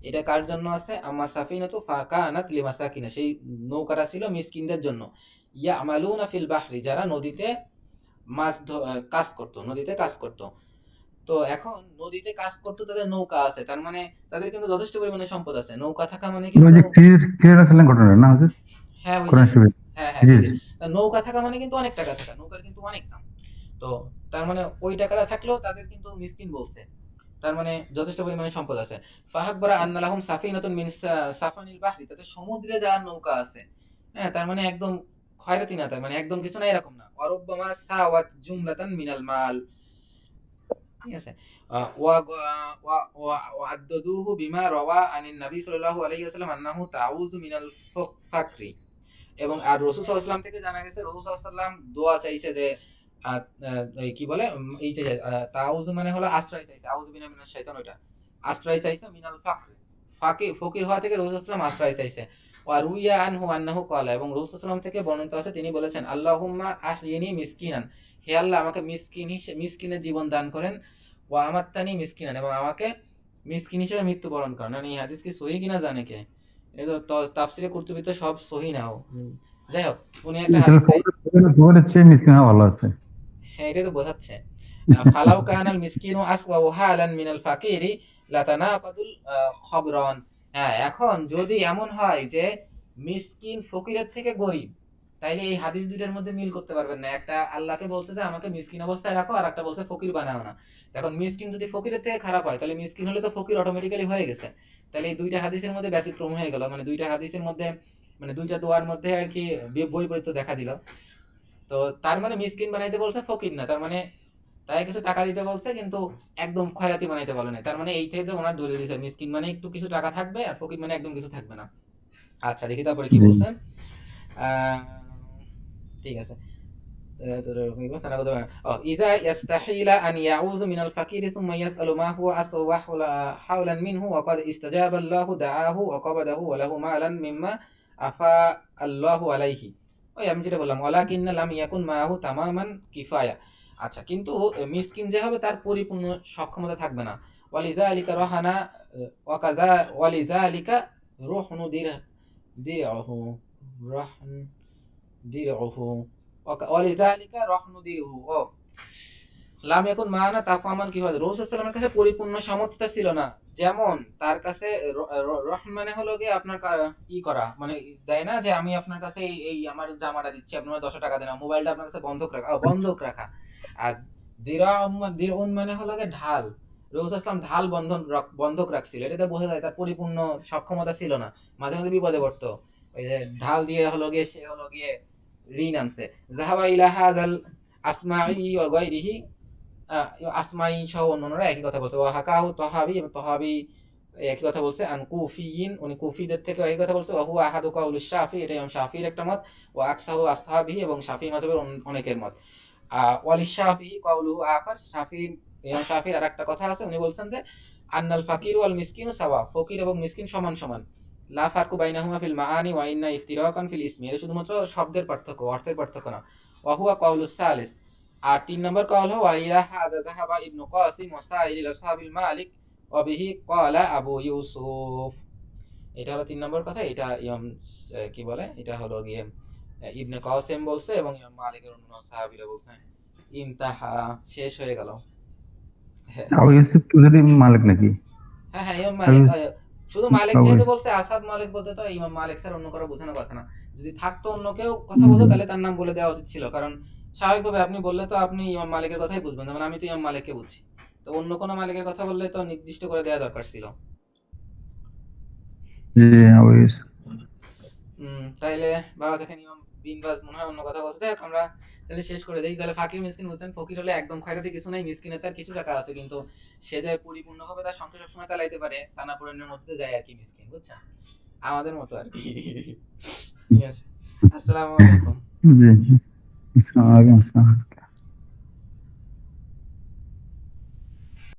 এটা কার জন্য আছে, আম্মা সাফিনাতু ফাকানাত লিমাসাকিনা, সেই নৌকাটা ছিল মিসকিনদের জন্য। ইয়ামালুনা ফিল বাহরি, যারা নদীতে কাজ করতো, নদীতে কাজ করতো। তো এখন নদীতে কাজ করতো, তাদের নৌকা আছে, তার মানে তাদের কিন্তু যথেষ্ট পরিমাণে সম্পদ আছে। নৌকা থাকা মানে ওই কিন্তু, যে খিজির আলাইহিস ঘটনা না হুজুর? হ্যাঁ ওই যে, কোরআন শরীফে হ্যাঁ হ্যাঁ খিজির। খিজির। নৌকা থাকা মানে কিন্তু অনেক টাকা থাকা, নৌকার কিন্তু অনেক দাম। তো তার মানে ওই টাকাটা থাকলেও তাদের কিন্তু মিসকিন বলছে, তার মানে যথেষ্ট পরিমাণে সম্পদ আছে। ফাহাকবারা আন্না লাহুম সাফিনাতুন মিন সাফানিল বাহরি, তাদের সমুদ্রে যাওয়ার নৌকা আছে। হ্যাঁ, তার মানে একদম খয়রাতি না, তার মানে একদম কিছু না এরকম না। অরব্বামা সাওয়াত জুমলাতান মিনাল মাল, ঠিক আছে। ওয়া ওয়া ওয়া আদ্দাদুহু বিমা রাওয়া আনিন নবী সাল্লাল্লাহু আলাইহি ওয়াসাল্লাম আন্নাহু তাউযু মিনাল ফাকরি। এবং আর রাসূল সাল্লাল্লাহু আলাইহি ওয়াসাল্লাম থেকে জানা গেছে রাসূল সাল্লাল্লাহু আলাইহি ওয়াসাল্লাম দোয়া চাইছে যে এই কি বলে, এই যে তাউযু মানে হলো আশ্রয় চাইছে, আউযু বিনা মিনাশ শাইতান, ওইটা আশ্রয় চাইছে মিনাল ফকির হওয়া থেকে রাসূল সাল্লাল্লাহু আলাইহি ওয়াসাল্লাম আশ্রয় চাইছে। ওয়া রুইয়া আনহু আন্নাহু ক্বালা, এবং রাসূল সাল্লাল্লাহু আলাইহি ওয়াসাল্লাম থেকে বর্ণিত আছে তিনি বলেছেন, আল্লাহুম্মা আহইনি মিসকিনান, হে আল্লাহ আমাকে মিসকিনের জীবন দান করেন। ওয়া আমাত্তানি মিসকিনান, এবং আমাকে মিসকিন হিসেবে মৃত্যুবরণ করেন। মানে এই হাদিস কি সহিহ কিনা জানে কে, এটা তো তাফসিরে কুরতুবী তো সব সহিহ নাও। যাই হোক, উনি একটা হাদিস, তোমাদের চেয়ে মিসকিন হওয়া ভালো আছে। হ্যাঁ এটাই তো বোঝাচ্ছে। ফালাউ কানাল মিসকিনু আসওয়াউ হালান মিনাল ফাকিরি লাতানাকাদুল খবরন। হ্যাঁ, এখন যদি এমন হয় যে মিসকিন ফকিরের থেকে গরিব, তাইলে এই হাদিস দুইটার মধ্যে মিল করতে পারবেন না। একটা আল্লাহকে বলছে যে আমাকে মিসকিন অবস্থায় রাখো, আর একটা বলছে ফকির বানাও না। এখন মিসকিন যদি ফকিরের থেকে খারাপ হয়, তাহলে মিসকিন হলে তো ফকির অটোমেটিক্যালি হয়ে গেছে। তাহলে এই দুইটা হাদিসের মধ্যে ব্যতিক্রম হয়ে গেল, মানে দুইটা হাদিসের মধ্যে, মানে দুইটা দোয়ার মধ্যে আর কি বৈপরীত্য দেখা দিল। তো তার মানে মিসকিন বানাইতে বলছে, ফকির না। তার মানে তাই কিছু টাকা দিতে বলছে, কিন্তু একদম খয়রাতি বানাইতে বলে না। তার মানে এই থেকে ওনার দলিল দিছে মিসকিন মানে একটু কিছু টাকা থাকবে, আর ফকির মানে একদম কিছু থাকবে না। আচ্ছা দেখি তারপরে কি জি। বলছেন। ঠিক আছে। إذا يستحيل أن يعوذ من الفقير ثم يسأل ما هو أسوأ حولا منه وقد استجاب الله دعاه وقبضه وله مالا مما أفاء الله عليه। ওই আমি যেটা বললাম, ওয়ালাকিন লাম ইয়াকুন মাহু তামামান কিফায়া। আচ্ছা, কিন্তু মিসকিন যে হবে তার পরিপূর্ণ সক্ষমতা থাকবে না। ওয়ালিযালিকা রাহানা ওয়াকাযা ওয়ালিযালিকা রুহনু দিরহু রাহন দিরহু ওয়ালিযালিকা রাহনু দিরহু। লাম ইয়াকুন মা'ানা তাফামান কি হয়, রাসূল সাল্লাল্লাহু আলাইহি ওয়াসাল্লামের কাছে পরিপূর্ণ সামর্থ্যতা ছিল না। যেমন তার কাছে রহম মানে হলো গিয়ে আপনার ই করা, মানে দেয় না যে আমি আপনার কাছে এই আমার জামাটা দিচ্ছি, আপনি আমার 10 টাকা দেন, মোবাইলটা আপনার কাছে বন্ধক রাখা। আর দিরউন মানে হলো গিয়ে ঢাল। রাসূল সাল্লাল্লাহু আলাইহি ওয়াসাল্লাম ঢাল বন্ধক রাখছিল। এটাতে বোঝা যায় তার পরিপূর্ণ সক্ষমতা ছিল না। মাঝে মাঝে বিপদে পড়তো। ওই যে ঢাল দিয়ে হলো গিয়ে সে হলো গিয়ে ঋণ আনছে। যাহাবা ইলা হাযাল আসমাঈ ওয়া গায়রিহি, আসমাই সহ অন্যান্যরা একই কথা বলছে। ওয়া হাকাহু তহাবি, এবং তহাবি একই কথা বলছে। আন কুফিয়িন, উনি কুফিদের থেকে একই কথা বলছে। ওয়া হুয়া আহাদু কাউলিশ শাফি, এটা ইমাম শাফির একটা মত। ওয়া আকসাহু আসহাবিহি, এবং শাফি মাযহাবের অনেকের মত। ওয়ালিশ শাফি কাউলুহু আখার, ইমাম শাফির আরেকটা কথা আছে, উনি বলছেন যে আন্নাল ফাকির ওয়াল মিসকিনু সাওয়া, ফকির এবং মিসকিন সমান সমান। লা ফারকু বাইনাহুমা ফিল মাআনি ওয়া ইন্না ইফতিরাকান ফিল ইসমি, এটা শুধুমাত্র শব্দের পার্থক্য, অর্থের পার্থক্য না। ওয়া হুয়া কাউলুস সালিস, আর 3 নম্বর কাউল হলো ওয়াইলা হাদা যাহাবা ইবনু কাসিম ওয়া সাইরিল আসহাবিল মালিক ওয়া বিহি ক্বালা আবু ইউসুফ। এটা হলো 3 নম্বর কথা। এটা ইমাম কি বলে, এটা হলো গিয়ে ইবনে কাসিম বলছে এবং ইমাম মালিকের অন্য সাহাবীরা বলছে। ইনতাহা, শেষ হয়ে গেল। হ্যাঁ আবু ইউসুফ চৌধুরী মালিক নাকি? হ্যাঁ হ্যাঁ, ইমাম আবু মালিক। ইউসুফ, শুধু মালিক আবু যেহেতু ইউসুফ। বলছে, আসাদ মালিক বলতে তো ইমাম মালিক স্যার অন্য কারো বোঝানোর কথা না। যদি থাকতো অন্য কেউ কথা বলতো তাহলে তার নাম বলে দেওয়া উচিত ছিল, কারণ স্বাভাবিকভাবে আপনি বললে তো আপনি ইমাম মালিকের কথাই বুঝবেন, যেমন আমি তো ইমাম মালিককে বুঝছি। তো অন্য কোনো মালিকের কথা বললে তো নির্দিষ্ট করে দেওয়া দরকার ছিল। জি, আবু ইউসুফ। তাইলে ভালো থাকেন। ইমাম বিন বাজ মনে হয় অন্য কথা বলছে। যাই হোক, আমরা তাহলে শেষ করে দিই। তাহলে ফাকির মিসকিন বুঝছেন, ফকির হলে একদম খয়রাতি কিছু নাই, মিসকিনের তার কিছু টাকা আছে, কিন্তু সে যে পরিপূর্ণভাবে তার সংসার সবসময় চালাইতে পারে তা না, পূরণের মধ্যে যায় আর কি মিসকিন, বুঝছেন, আমাদের মতো আর কি। ঠিক আছে, আসসালামু আলাইকুম। জি, আসসালামু আলাইকুম। আসসালাম।